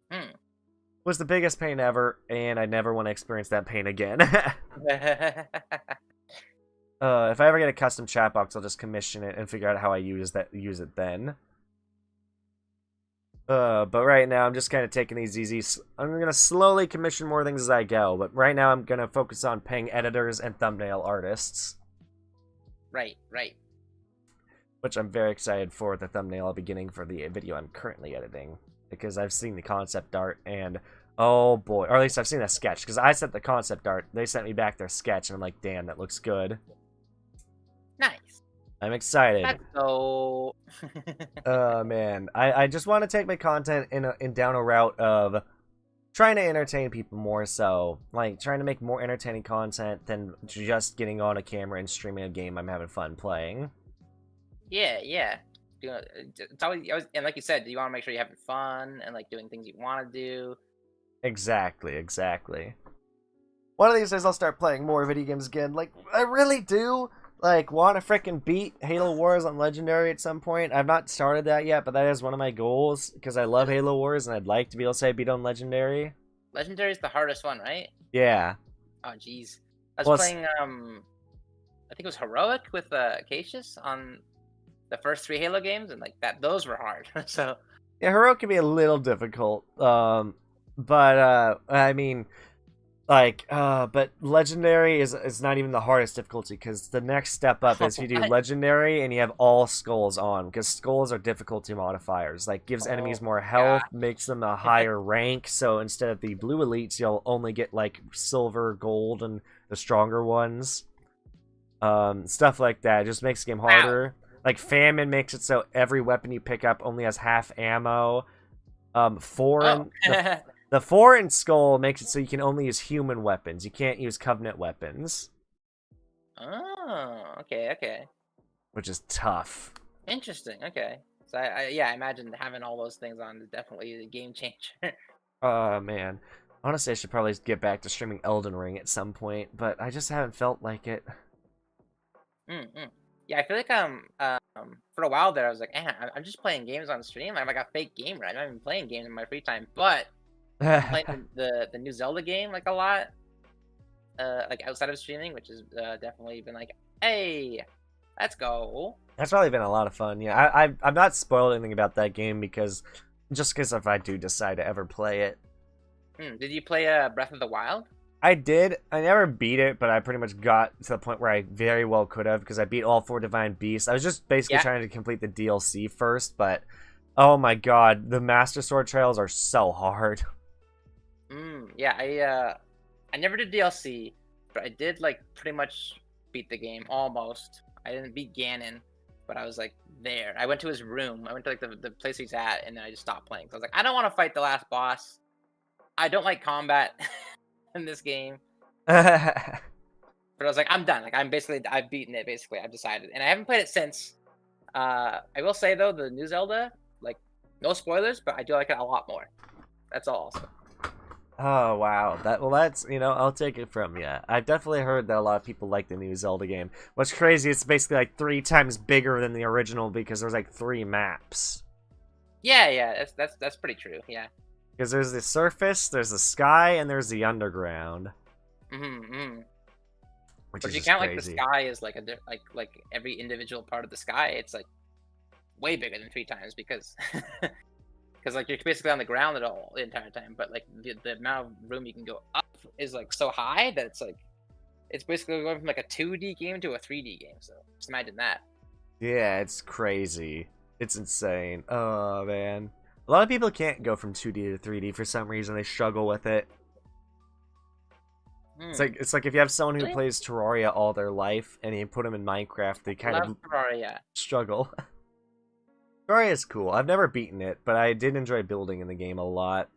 It was the biggest pain ever, and I never want to experience that pain again. If I ever get a custom chat box, I'll just commission it and figure out how I use it then. But right now, I'm just kind of taking these easy. I'm going to slowly commission more things as I go, but right now I'm going to focus on paying editors and thumbnail artists. Right. Which I'm very excited for, the thumbnail I'll be getting for the video I'm currently editing. Because I've seen the concept art, and oh boy. Or at least I've seen a sketch, because I sent the concept art, they sent me back their sketch, and I'm like, damn, that looks good. Nice. I'm excited. Let's go. Oh man, I just want to take my content in down a route of trying to entertain people more, so trying to make more entertaining content than just getting on a camera and streaming a game I'm having fun playing. Yeah. It's always, and like you said, you want to make sure you're having fun and doing things you want to do. Exactly. One of these days I'll start playing more video games again. I really do. Want to frickin' beat Halo Wars on Legendary at some point. I've not started that yet, but that is one of my goals, because I love Halo Wars, and I'd like to be able to say I beat on Legendary. Legendary is the hardest one, right? Yeah. Oh, jeez. I was playing, I think it was Heroic with Cassius on the first 3 Halo games, and those were hard, so... Yeah, Heroic can be a little difficult, but I mean... but Legendary is not even the hardest difficulty, because the next step up is you do Legendary and you have all skulls on, because skulls are difficulty modifiers. Gives enemies more health, makes them a higher rank, so instead of the blue elites, you'll only get, silver, gold, and the stronger ones. Stuff like that. It just makes the game harder. Famine makes it so every weapon you pick up only has half ammo. The foreign skull makes it so you can only use human weapons. You can't use Covenant weapons. Oh, okay. Which is tough. Interesting, okay. So, I imagine having all those things on is definitely a game changer. Oh, man. Honestly, I should probably get back to streaming Elden Ring at some point, but I just haven't felt like it. Yeah, I feel like for a while there, I was like, I'm just playing games on stream. I'm like a fake gamer. I'm not even playing games in my free time, but... I'm playing the new Zelda game a lot, outside of streaming, which has definitely been hey, let's go. That's probably been a lot of fun. Yeah, I've not spoiled anything about that game because if I do decide to ever play it. Did you play Breath of the Wild? I did. I never beat it, but I pretty much got to the point where I very well could have because I beat all 4 Divine Beasts. I was just basically Yeah. trying to complete the DLC first, but oh my god, the Master Sword trails are so hard. Yeah, I never did DLC, but I did like pretty much beat the game almost. I didn't beat Ganon, but I was like there. I went to his room. I went to like the place he's at, and then I just stopped playing. So I was like, I don't want to fight the last boss. I don't like combat in this game. But I was like, I'm done. Like I've beaten it basically. I've decided, and I haven't played it since. I will say though, the new Zelda, like, no spoilers, but I do like it a lot more. That's all. So. Oh wow, that's I'll take it from you. I've definitely heard that a lot of people like the new Zelda game. What's crazy, it's basically like 3 times bigger than the original because there's like 3 maps. Yeah, that's pretty true. Yeah. Because there's the surface, there's the sky, and there's the underground. Which But is if you just count crazy. like the sky as like like every individual part of the sky, it's like way bigger than 3 times because because like you're basically on the ground the entire time. But like the amount of room you can go up is like so high that it's basically going from like a 2D game to a 3D game. So just imagine that. Yeah, it's crazy. It's insane. Oh man, a lot of people can't go from 2D to 3D for some reason. They struggle with it. It's like if you have someone who Really? plays Terraria all their life and you put them in Minecraft, they kind Love of Terraria. struggle. Terraria is cool. I've never beaten it, but I did enjoy building in the game a lot.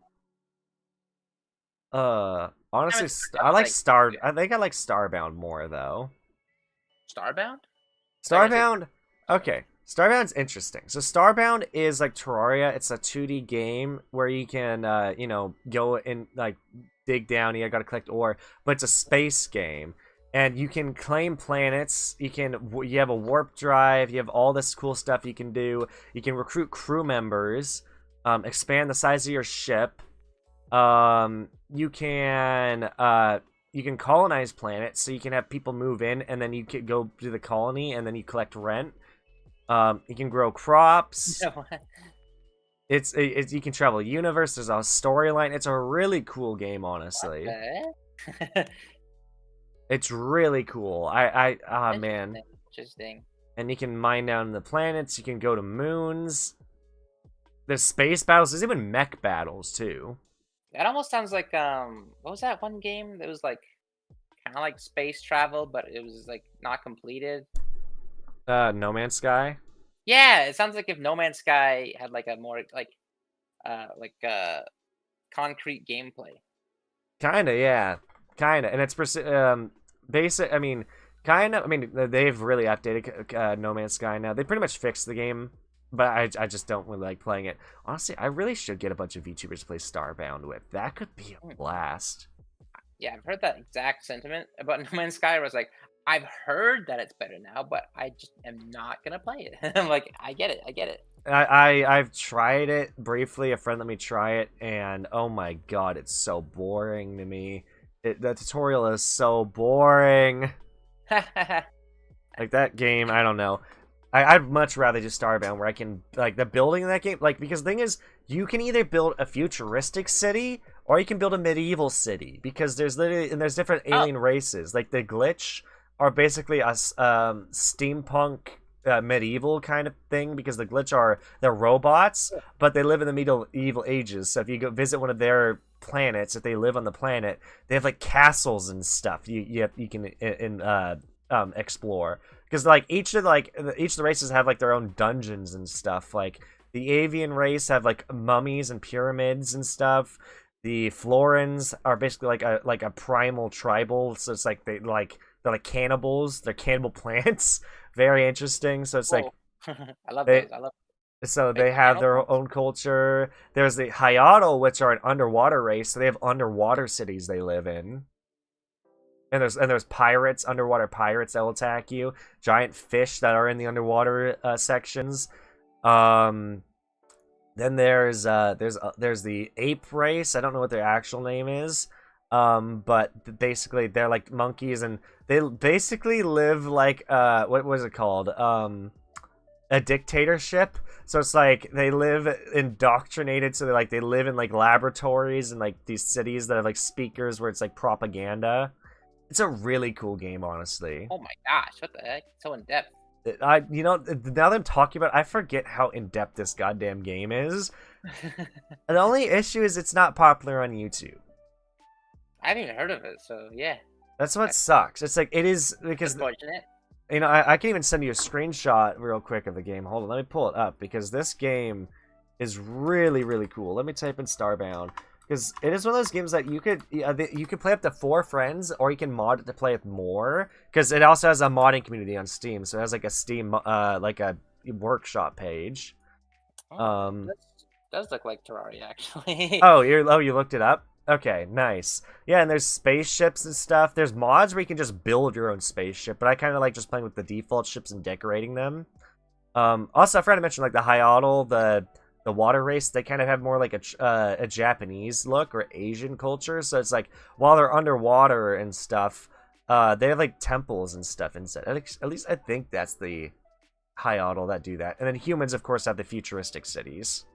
Honestly, I like Star. I think I like Starbound more though. Starbound? Starbound. Okay, Starbound's interesting. So Starbound is like Terraria. It's a 2D game where you can, go and like dig down. You gotta collect ore, but it's a space game, and you can claim planets. You have a warp drive. You have all this cool stuff you can do. You can recruit crew members, expand the size of your ship. You can colonize planets, so you can have people move in, and then you can go to the colony, and then you collect rent. You can grow crops. It's you can travel the universe. There's a storyline. It's a really cool game, honestly. It's really cool. Man. Interesting. And you can mine down the planets. You can go to moons. There's space battles. There's even mech battles too. That almost sounds like what was that one game that was like kind of like space travel, but it was like not completed? No Man's Sky. Yeah, it sounds like if No Man's Sky had like a more like concrete gameplay. Kinda, yeah, kinda, and it's basic. I mean, kinda. I mean, they've really updated No Man's Sky now. They pretty much fixed the game, but I just don't really like playing it. Honestly, I really should get a bunch of VTubers to play Starbound with. That could be a blast. Yeah, I've heard that exact sentiment about No Man's Sky. Where I was like, I've heard that it's better now, but I just am not gonna play it. I'm like, I get it. I've tried it briefly. A friend let me try it, and oh my god, it's so boring to me. The tutorial is so boring. Like that game, I don't know. I'd much rather just Starbound, where I can like the building in that game. Like because the thing is, you can either build a futuristic city or you can build a medieval city because there's different alien races. Like the Glitch are basically a steampunk medieval kind of thing because the Glitch they're robots, but they live in the medieval ages. So if you go visit one of their planets, if they live on the planet, they have like castles and stuff you can explore. Because like each of the races have like their own dungeons and stuff. Like the avian race have like mummies and pyramids and stuff. The Florins are basically like a primal tribal, so it's like they're like cannibals. They're cannibal plants. Very interesting. So it's like I love those. I love. So they have their own culture. There's the Hayato, which are an underwater race. So they have underwater cities they live in. And there's pirates, underwater pirates that will attack you. Giant fish that are in the underwater sections. Then there's the ape race. I don't know what their actual name is. But basically they're like monkeys, and they basically live like what was it called? a dictatorship. So it's like they live indoctrinated, so they live in like laboratories and like these cities that have like speakers where it's like propaganda. It's a really cool game, honestly. Oh my gosh, what the heck? So in depth. Now that I'm talking about it, I forget how in depth this goddamn game is. The only issue is it's not popular on YouTube. I haven't even heard of it, so yeah. That's what sucks. It's like it is because Unfortunate. I can even send you a screenshot real quick of the game. Hold on, let me pull it up because this game is really really cool. Let me type in Starbound because it is one of those games that you could play up to 4 friends or you can mod it to play with more because it also has a modding community on Steam. So it has like a Steam like a workshop page. Oh, this does look like Terraria actually. You looked it up? Okay, nice. Yeah, and there's spaceships and stuff. There's mods where you can just build your own spaceship, but I kind of like just playing with the default ships and decorating them. Also, I forgot to mention like the Hyotl, the water race. They kind of have more like a Japanese look or Asian culture. So it's like while they're underwater and stuff, they have like temples and stuff inside. At least I think that's the Hyotl that do that. And then humans, of course, have the futuristic cities.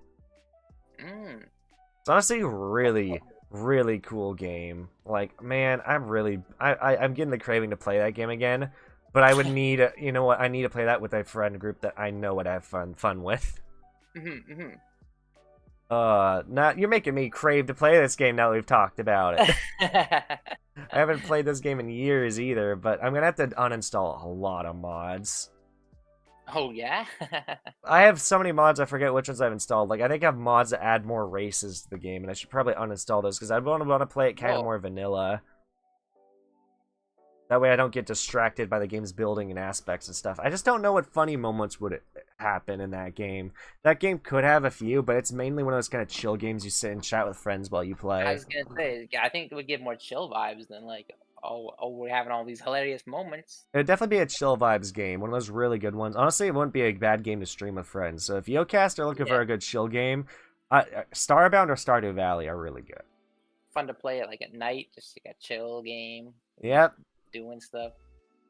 It's honestly really, really cool game. Like, man, I'm getting the craving to play that game again. But I would need, you know what? I need to play that with a friend group that I know would have fun with. Now you're making me crave to play this game now that we've talked about it. I haven't played this game in years either, but I'm gonna have to uninstall a lot of mods. Oh yeah. I have so many mods, I forget which ones I've installed. Like, I think I have mods that add more races to the game, and I should probably uninstall those, because I want to play it kind of more vanilla. That way I don't get distracted by the game's building and aspects and stuff. I just don't know what funny moments would happen in that game. That game could have a few, but it's mainly one of those kind of chill games you sit and chat with friends while you play. I was gonna say, I think it would give more chill vibes than like, oh, we're having all these hilarious moments. It would definitely be a chill vibes game, one of those really good ones. Honestly, it wouldn't be a bad game to stream with friends. So if Yokast are looking for a good chill game, Starbound or Stardew Valley are really good. Fun to play it like at night, just like a chill game. Yep. Doing stuff.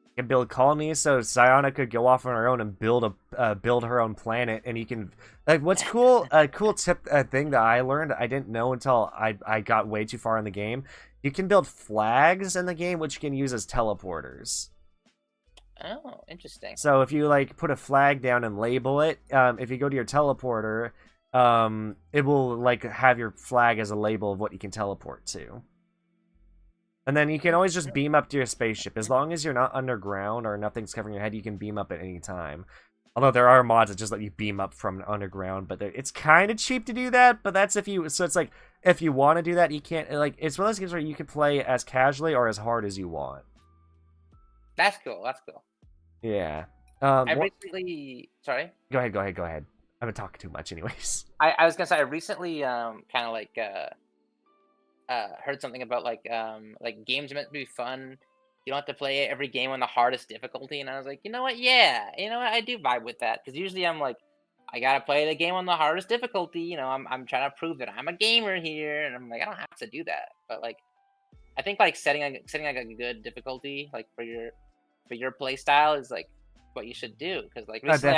You can build colonies, so Ziona could go off on her own and build her own planet, and you can like what's cool a cool tip thing that I learned I didn't know until I got way too far in the game. You can build flags in the game, which you can use as teleporters. Oh, interesting. So if you like put a flag down and label it, if you go to your teleporter, it will like have your flag as a label of what you can teleport to. And then you can always just beam up to your spaceship. As long as you're not underground or nothing's covering your head, you can beam up at any time. Although there are mods that just let you beam up from underground, but it's kind of cheap to do that. But that's if you, so it's like, if you want to do that, you can't, like, it's one of those games where you can play as casually or as hard as you want. That's cool, that's cool. Yeah. I recently, sorry? Go ahead. I've been talking too much anyways. I was gonna say, I recently, kind of like, heard something about like games are meant to be fun. You don't have to play every game on the hardest difficulty, and I was like, you know what? Yeah, you know what? I do vibe with that because usually I'm like, I gotta play the game on the hardest difficulty. You know, I'm trying to prove that I'm a gamer here, and I'm like, I don't have to do that. But like, I think like setting like a good difficulty like for your play style is like what you should do because like recently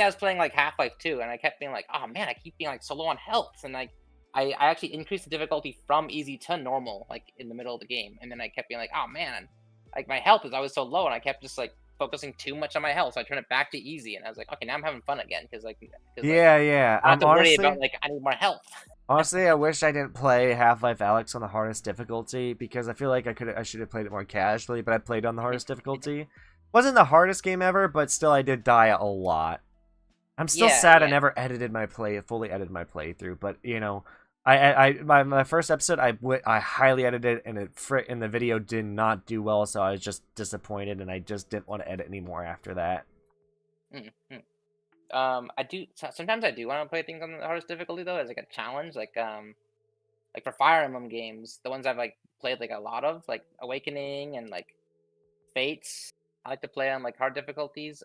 I was playing like Half-Life 2, and I kept being like, oh man, I keep being like so low on health, and like. I actually increased the difficulty from easy to normal, like in the middle of the game, and then I kept being like, "Oh man, like my health is always so low," and I kept just like focusing too much on my health, so I turned it back to easy, and I was like, "Okay, now I'm having fun again," because yeah, I don't have to worry about like I need more health. Honestly, I wish I didn't play Half-Life Alyx on the hardest difficulty because I feel like I should have played it more casually, but I played on the hardest difficulty. Wasn't the hardest game ever, but still I did die a lot. I'm still sad I never fully edited my playthrough, but you know. My first episode, I highly edited it, and the video did not do well, so I was just disappointed, and I just didn't want to edit anymore after that. Sometimes I do want to play things on the hardest difficulty though, as like a challenge, like for Fire Emblem games, the ones I've like played like a lot of, like Awakening and like Fates. I like to play on like hard difficulties.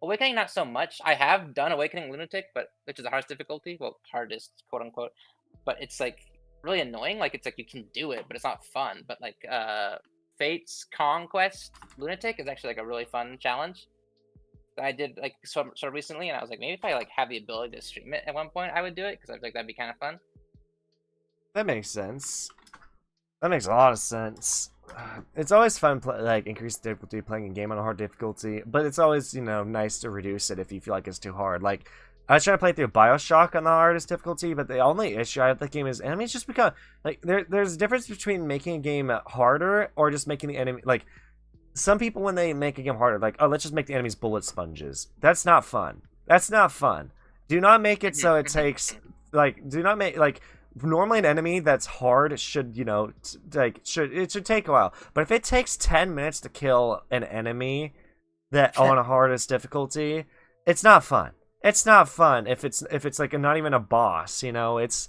Awakening not so much. I have done Awakening Lunatic, which is the hardest difficulty, well, hardest quote unquote. But it's like really annoying. Like it's like you can do it, but it's not fun. But like Fate's Conquest Lunatic is actually like a really fun challenge. that I did like sort of recently, and I was like, maybe if I like have the ability to stream it at one point, I would do it because I was like that'd be kind of fun. That makes sense. That makes a lot of sense. It's always fun, like, increase the difficulty playing a game on a hard difficulty, but it's always, you know, nice to reduce it if you feel like it's too hard. Like, I was trying to play through Bioshock on the hardest difficulty, but the only issue I have with the game is enemies just become, like, there's a difference between making a game harder or just making the enemy, like, some people when they make a game harder, like, oh, let's just make the enemies bullet sponges. That's not fun. That's not fun. Do not make it so it takes, like, do not make, like, normally an enemy that's hard should, you know, it should take a while. But if it takes 10 minutes to kill an enemy that on a hardest difficulty, it's not fun. It's not fun if it's like not even a boss, you know. It's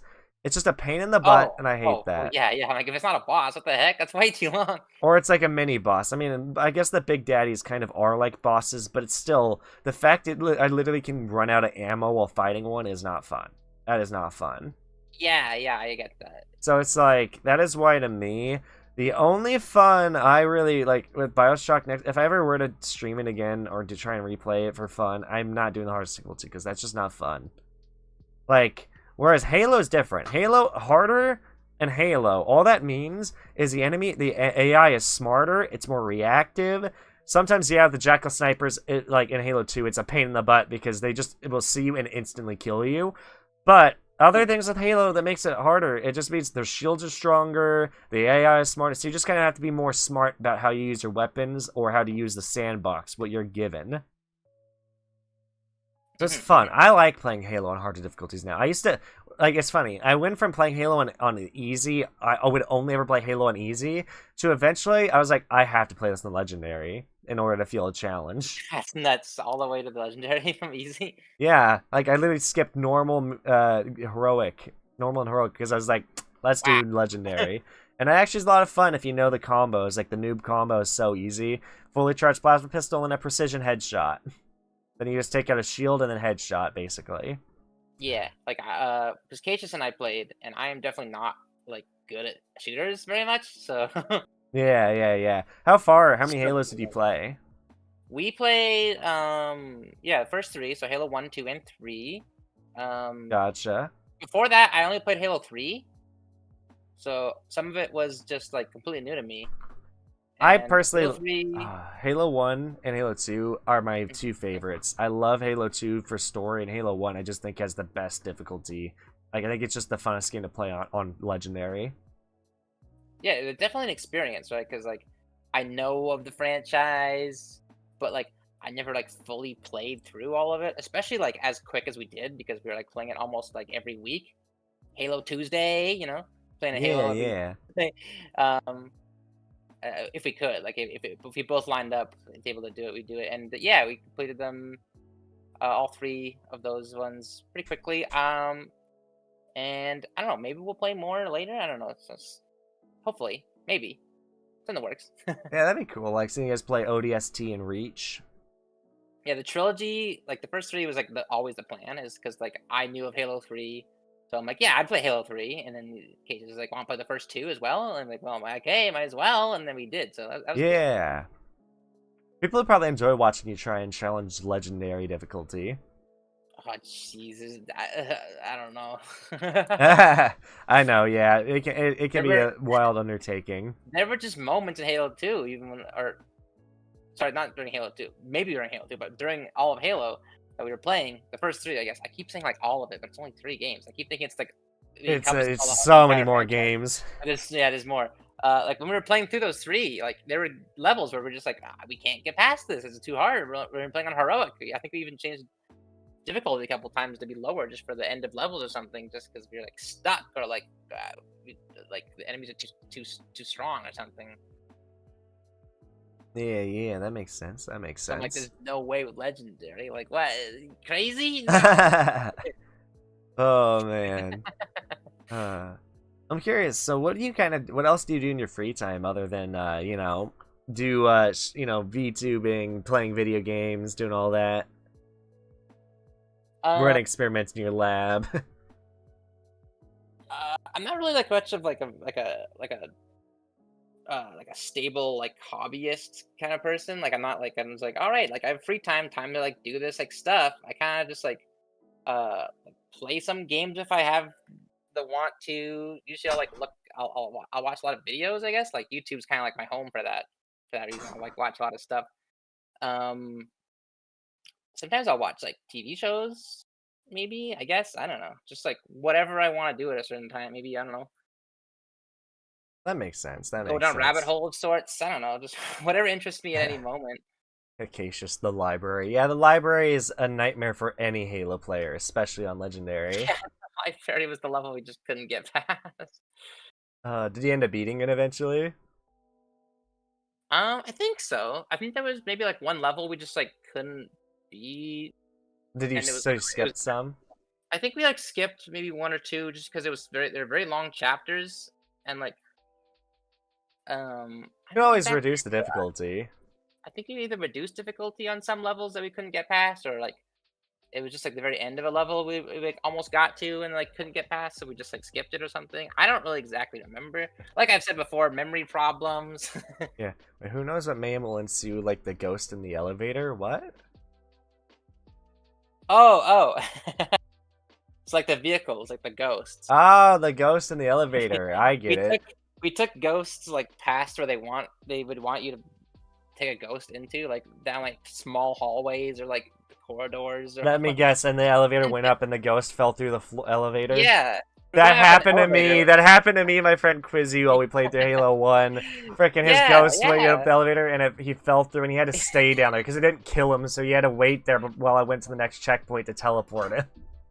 just a pain in the butt, and I hate that. Yeah, yeah. Like if it's not a boss, what the heck? That's way too long. Or it's like a mini boss. I mean, I guess the big daddies kind of are like bosses, but it's still the fact I literally can run out of ammo while fighting one is not fun. That is not fun. Yeah, yeah, I get that. So it's like, that is why to me, the only fun I really, like, with Bioshock next, if I ever were to stream it again or to try and replay it for fun, I'm not doing the hardest difficulty because that's just not fun. Like, whereas Halo's different. Halo, harder, and Halo, all that means is the AI is smarter, it's more reactive. Sometimes, yeah, the Jackal Snipers, like in Halo 2, it's a pain in the butt because it will see you and instantly kill you. But other things with Halo that makes it harder, it just means their shields are stronger, the AI is smarter, so you just kind of have to be more smart about how you use your weapons or how to use the sandbox, what you're given. Just fun. I like playing Halo on harder difficulties now. I used to, like, it's funny. I went from playing Halo on easy, I would only ever play Halo on easy, to eventually, I was like, I have to play this in Legendary in order to feel a challenge. That's nuts. All the way to the legendary from easy. Yeah, like, I literally skipped normal, heroic, because I was like, let's do Legendary. And it actually is a lot of fun if you know the combos. Like, the noob combo is so easy. Fully charged plasma pistol and a precision headshot. Then you just take out a shield and then headshot, basically. Yeah, like, because Cassius and I played, and I am definitely not, like, good at shooters very much, so... Yeah. How many Halos did you play? We played, yeah, the first 3, so Halo 1, 2, and 3. Gotcha. Before that, I only played Halo 3, so some of it was just, like, completely new to me. I personally, Halo 1 and Halo 2 are my two favorites. I love Halo 2 for story, and Halo 1 I just think has the best difficulty. Like, I think it's just the funnest game to play on Legendary. Yeah, it's definitely an experience, right? Because, like, I know of the franchise, but, like, I never, like, fully played through all of it, especially, like, as quick as we did, because we were, like, playing it almost, like, every week. Halo Tuesday, you know? Playing a Halo every day. If we could, like, if we both lined up and able to do it, we'd do it. And, yeah, we completed them, all 3 of those ones pretty quickly. And, I don't know, maybe we'll play more later? I don't know. It's hopefully. Maybe. It's in the works. Yeah, that'd be cool. Like, seeing you guys play ODST and Reach. Yeah, the trilogy, like, the first 3 was, like, always the plan, is because, like, I knew of Halo 3. So I'm like, yeah, I'd play Halo 3. And then Cases was like, want to play the first 2 as well? And I'm like, well, I'm like, okay, might as well. And then we did. So that was cool. People would probably enjoy watching you try and challenge Legendary difficulty. Oh, Jesus. I don't know. I know, yeah. It can be a wild undertaking. There were just moments in Halo 2, even when, or, sorry, not during Halo 2. Maybe during Halo 2, but during all of Halo that we were playing, the first 3, I guess. I keep saying, like, all of it, but it's only 3 games. I keep thinking it's, like... It's so many more games. There's more. Like, when we were playing through those 3, like, there were levels where we're just like, we can't get past this. It's too hard. We're playing on Heroic. I think we even changed difficulty a couple times to be lower just for the end of levels or something, just because we're, like, stuck, or, like, the enemies are too strong or something. Yeah, that makes sense. That makes sense. I'm like, there's no way with Legendary. Like, what? Crazy? Oh, man. I'm curious. So, what else do you do in your free time other than, VTubing, playing video games, doing all that? Running experiments in your lab. I'm not really like much of like a like a stable like hobbyist kind of person. Like I'm just like, all right, like I have free time to like do this like stuff. I kind of just like play some games if I have the want to. Usually I'll like look I'll watch a lot of videos, I guess. Like YouTube's kind of like my home for that reason. I'll like watch a lot of stuff. Um Sometimes I'll watch like TV shows, maybe, I guess. I don't know. Just like whatever I want to do at a certain time. Maybe I don't know. That makes sense. That Go makes down rabbit sense. hole of sorts. I don't know. Just whatever interests me at any moment. Acacius, the library. Yeah, the library is a nightmare for any Halo player, especially on Legendary. Yeah, my fairy was the level we just couldn't get past. Did you end up beating it eventually? I think so. I think there was maybe like one level we just like couldn't beat, Did you and so you it was. skipped some? I think we like skipped maybe one or two just because it was they're very long chapters, and like I You can don't know always exactly. reduce the difficulty. I think we either reduced difficulty on some levels that we couldn't get past, or like it was just like the very end of a level we like almost got to and like couldn't get past, so we just like skipped it or something. I don't really exactly remember. Like I've said before, memory problems. Yeah. Wait, who knows what mayhem will ensue, like the ghost in the elevator? What? Oh. It's like the vehicles, like the ghosts. Ah, the ghost in the elevator. I get we it. took we took ghosts like past where they would want you to take a ghost into, like down like small hallways or like corridors or Let me guess, and the elevator went up and the ghost fell through the elevator? yeah. We're That going up an happened to me. elevator. That happened to me, my friend Quizzy, while we played through Halo 1. Frickin' his Yeah, ghost went up yeah. the elevator and he fell through and he had to stay down there because it didn't kill him, so he had to wait there while I went to the next checkpoint to teleport him.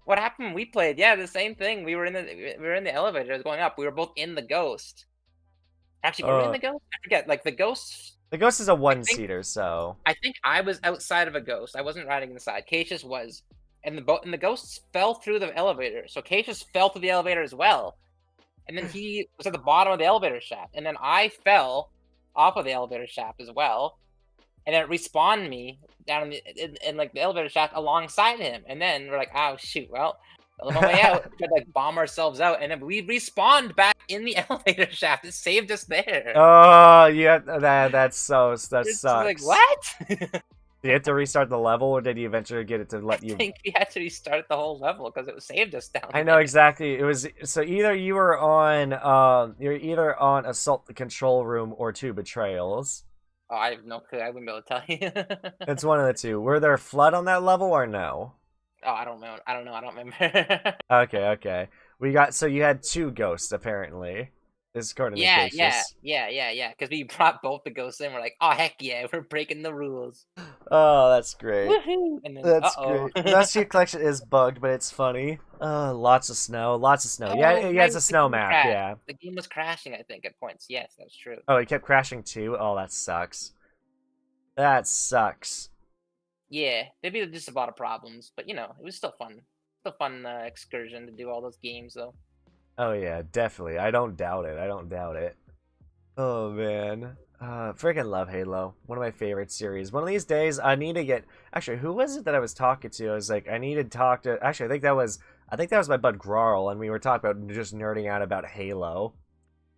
What happened when we played? Yeah, the same thing. We were in the elevator. It was going up. We were both in the ghost. Actually, were we in Uh, the ghost? I forget. Like the ghosts. the ghost is a I think one-seater, so... I think I was outside of a ghost. I wasn't riding inside. Cassius was, and the ghosts fell through the elevator. So Cassius fell through the elevator as well, and then he was at the bottom of the elevator shaft, and then I fell off of the elevator shaft as well, and then it respawned me down in like the elevator shaft alongside him, and then we're like, oh shoot, well. On my way out, we tried to like bomb ourselves out, and then we respawned back in the elevator shaft. It saved us there. Oh, yeah, that It's just like sucks. what? Did you have to restart the level, or did you eventually get it to I let you... think we had to restart the whole level because it saved us down I know there. exactly. It was so either you're either on Assault the Control Room or Two Betrayals. Oh, I have no clue. I wouldn't be able to tell you. It's one of the two. Were there flood on that level or no? Oh, I don't know. I don't know. I don't remember. Okay. We got so you had two ghosts apparently. This is according to Yeah, yeah, Cassius. yeah, yeah, yeah. Because we brought both the ghosts in. We're like, oh heck yeah, we're breaking the rules. Oh, that's great. Woohoo! And then, That's uh-oh. great. The Rescue Collection is bugged, but it's funny. Lots of snow. Lots of snow. Yeah, Oh, yeah, right, it's a the snow game map. crashed. Yeah. The game was crashing, I think, at points. Yes, that's true. Oh, it kept crashing too. Oh, that sucks. That sucks. Yeah, maybe just a lot of problems, but you know, it was still fun. Still fun excursion to do all those games though. Oh yeah, definitely. I don't doubt it. I don't doubt it. Oh man. Freaking love Halo. One of my favorite series. One of these days I need to get actually who was it that I was talking to? I was like, I need to talk to actually I think that was my bud Grarl, and we were talking about just nerding out about Halo.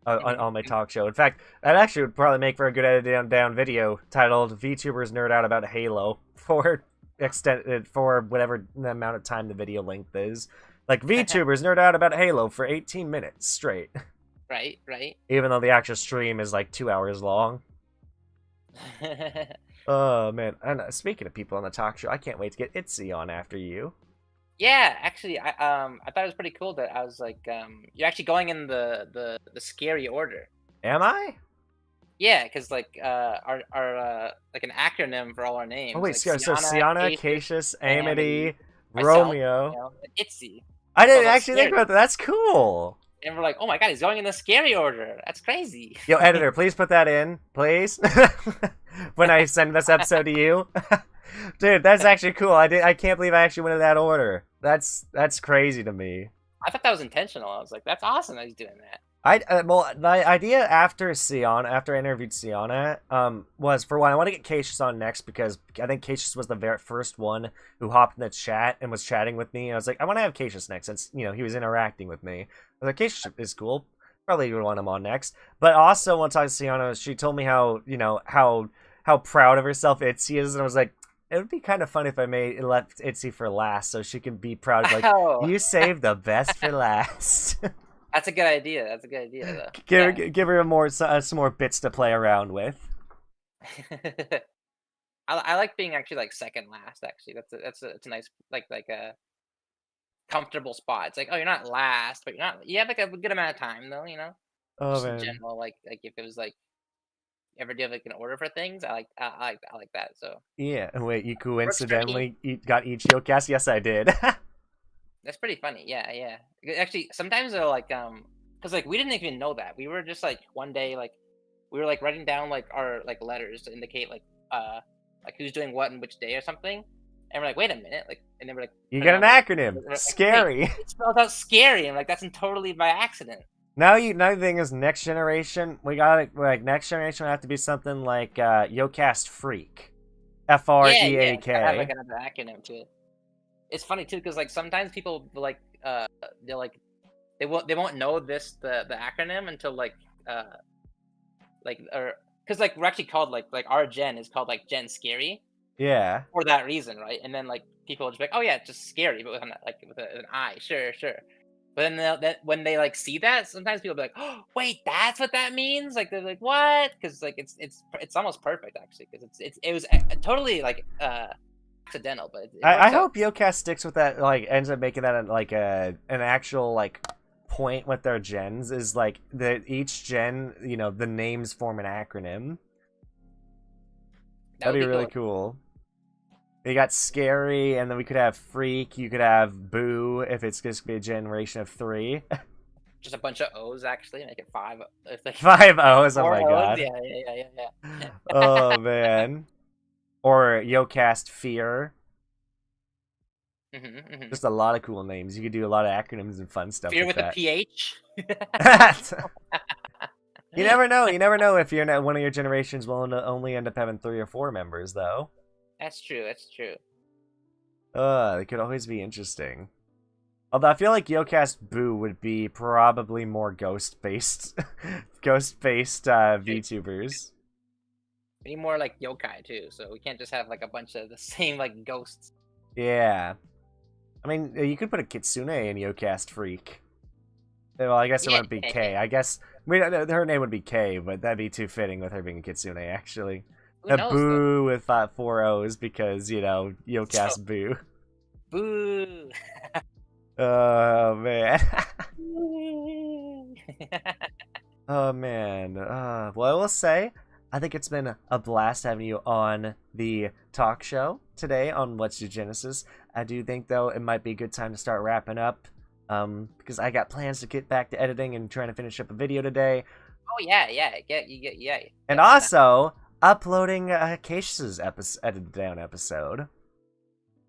On my talk show. In fact, that actually would probably make for a good edited down video titled VTubers Nerd Out About Halo for extended for whatever the amount of time the video length is. Like VTubers Nerd Out About Halo for 18 minutes straight. Right, right. Even though the actual stream is like 2 hours long. Oh man. And speaking of people on the talk show, I can't wait to get Itzy on after you. Yeah, actually, I thought it was pretty cool that I was like, you're actually going in the scary order. Am I? Yeah, because like our like an acronym for all our names. Oh wait, like so Sienna, Cassius, Cassius, Amity, Amity, myself, Romeo. and Itzy. I So didn't that's actually think scary. about that. That's cool. And we're like, oh my god, he's going in the scary order. That's crazy. Yo, editor, please put that in, please. When I send this episode to you. Dude, that's actually cool. I can't believe I actually went in that order. That's crazy to me. I thought that was intentional. I was like, that's awesome that he's doing that. Well, the idea after after I interviewed Sienna, was for one, I want to get Cassius on next because I think Cassius was the very first one who hopped in the chat and was chatting with me. I was like, I want to have Cassius next since, he was interacting with me. I was like, Cassius is cool. Probably would want him on next. But also, want to talk to Sienna. She told me how, how proud of herself Itzy is, and I was like, it would be kind of fun if I left Itzy for last, so she can be proud. Like, Oh, you saved the best for last. that's a good idea. That's a good idea, though. Give her some more bits to play around with. I like being actually like second last. Actually, it's a nice like a comfortable spot. It's like, oh, you're not last, but you're not. You have like a good amount of time though. Oh Just in man. general, like if it was like ever do like an order for things, I like that. So Yeah. Wait, you works for me. coincidentally got each Yokast? Yes, I did. That's pretty funny. Yeah, yeah. Actually, sometimes they're like because like we didn't even know that. We were just like one day like we were like writing down like our like letters to indicate like who's doing what and which day or something. And we're like, wait a minute, like, and then we're like, You printing got an out, acronym. like, Scary. wait, it spells out scary. And like that's totally by accident. Now the thing is, next generation, we got like next generation would have to be something like Yokast Freak. Yeah, yeah. FREAK. I have like another acronym to it. It's funny too because like sometimes people they're like they won't know the acronym until or because like we're actually called like our gen is called like Gen Scary Yeah. for that reason, right? And then like people will just be like, oh yeah, it's just scary, but with an I, sure, sure. But then when they like see that, sometimes people will be like, oh wait, that's what that means. Like they're like, what? Because like it's almost perfect actually because it was totally like accidental, but it I works out. hope Yokast sticks with that, like ends up making that like an actual like point with their gens is like each gen, the names form an acronym. That That'd would be be really cool. cool. You got Scary, and then we could have Freak. You could have Boo if it's just be a generation of 3. Just a bunch of O's actually, make it five. If like 5 O's. Oh four my O's, god. yeah. Oh man. Or Yokast Fear. Hmm. Just a lot of cool names. You could do a lot of acronyms and fun stuff Fear with with a that. PH. You never know. You never know if one of your generations will only end up having 3 or 4 members, though. That's true. That's true. It could always be interesting. Although I feel like Yokast Boo would be probably more ghost-based, VTubers. We need more like yokai too, so we can't just have like a bunch of the same like ghosts. Yeah. I mean, you could put a Kitsune in Yokast Freak. Well, I guess it Yeah, wouldn't be yeah, K. yeah. I guess her name would be K, but that'd be too fitting with her being a Kitsune, actually. Who A knows though? Boo with 4 O's because, So, Yokast Boo. boo. Oh, man. Boo. Oh, man. Well, I will say, I think it's been a blast having you on the talk show today on What's Your Genesis. I do think, though, it might be a good time to start wrapping up. Because I got plans to get back to editing and trying to finish up a video today. Oh yeah, yeah. Yeah. And also, uploading Keish's edited down episode.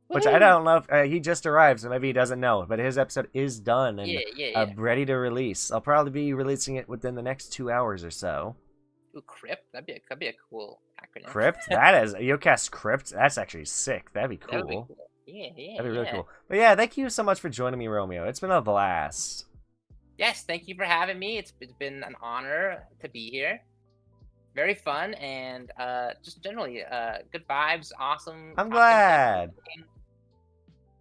Which I don't know if he just arrived, so maybe he doesn't know. But his episode is done and Yeah. ready to release. I'll probably be releasing it within the next 2 hours or so. Ooh, Crypt. That'd be a cool acronym. Crypt? That is Yokast Crypt. That's actually sick. That'd be cool. That would be cool. Yeah. That'd be really cool. But yeah, thank you so much for joining me, Romeo. It's been a blast. Yes, thank you for having me. It's been an honor to be here. Very fun and just generally good vibes. Awesome. I'm talking glad. to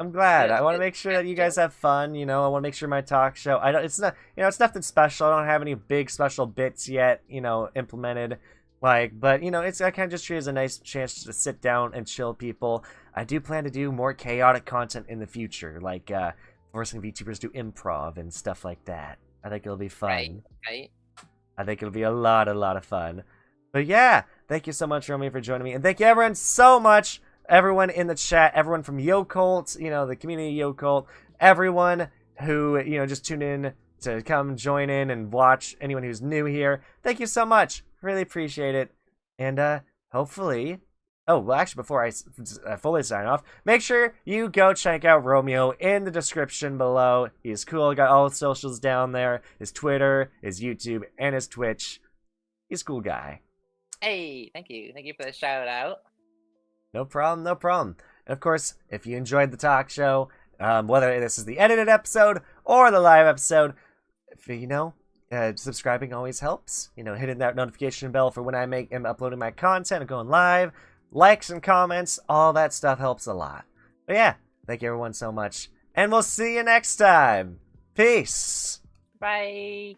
I'm glad. I want to Good. make sure that you guys have fun. I want to make sure my talk show. It's not. It's nothing special. I don't have any big special bits yet. Implemented. But it's I kind of just treat it as a nice chance to sit down and chill people. I do plan to do more chaotic content in the future, like forcing VTubers to do improv and stuff like that. I think it'll be fun. Right. I think it'll be a lot of fun. But yeah, thank you so much, Romeo, for joining me, and thank you everyone so much. Everyone in the chat, everyone from Yokult, the community Yokult, everyone who just tuned in to come join in and watch. Anyone who's new here, thank you so much. Really appreciate it. And hopefully, actually, before I fully sign off, make sure you go check out Romeo in the description below. He's cool. Got all his socials down there: his Twitter, his YouTube, and his Twitch. He's a cool guy. Hey, thank you for the shout out. No problem. And of course, if you enjoyed the talk show, whether this is the edited episode or the live episode, Subscribing always helps. You know, hitting that notification bell for when am uploading my content and going live. Likes and comments, all that stuff helps a lot. But yeah, thank you everyone so much. And we'll see you next time. Peace. Bye.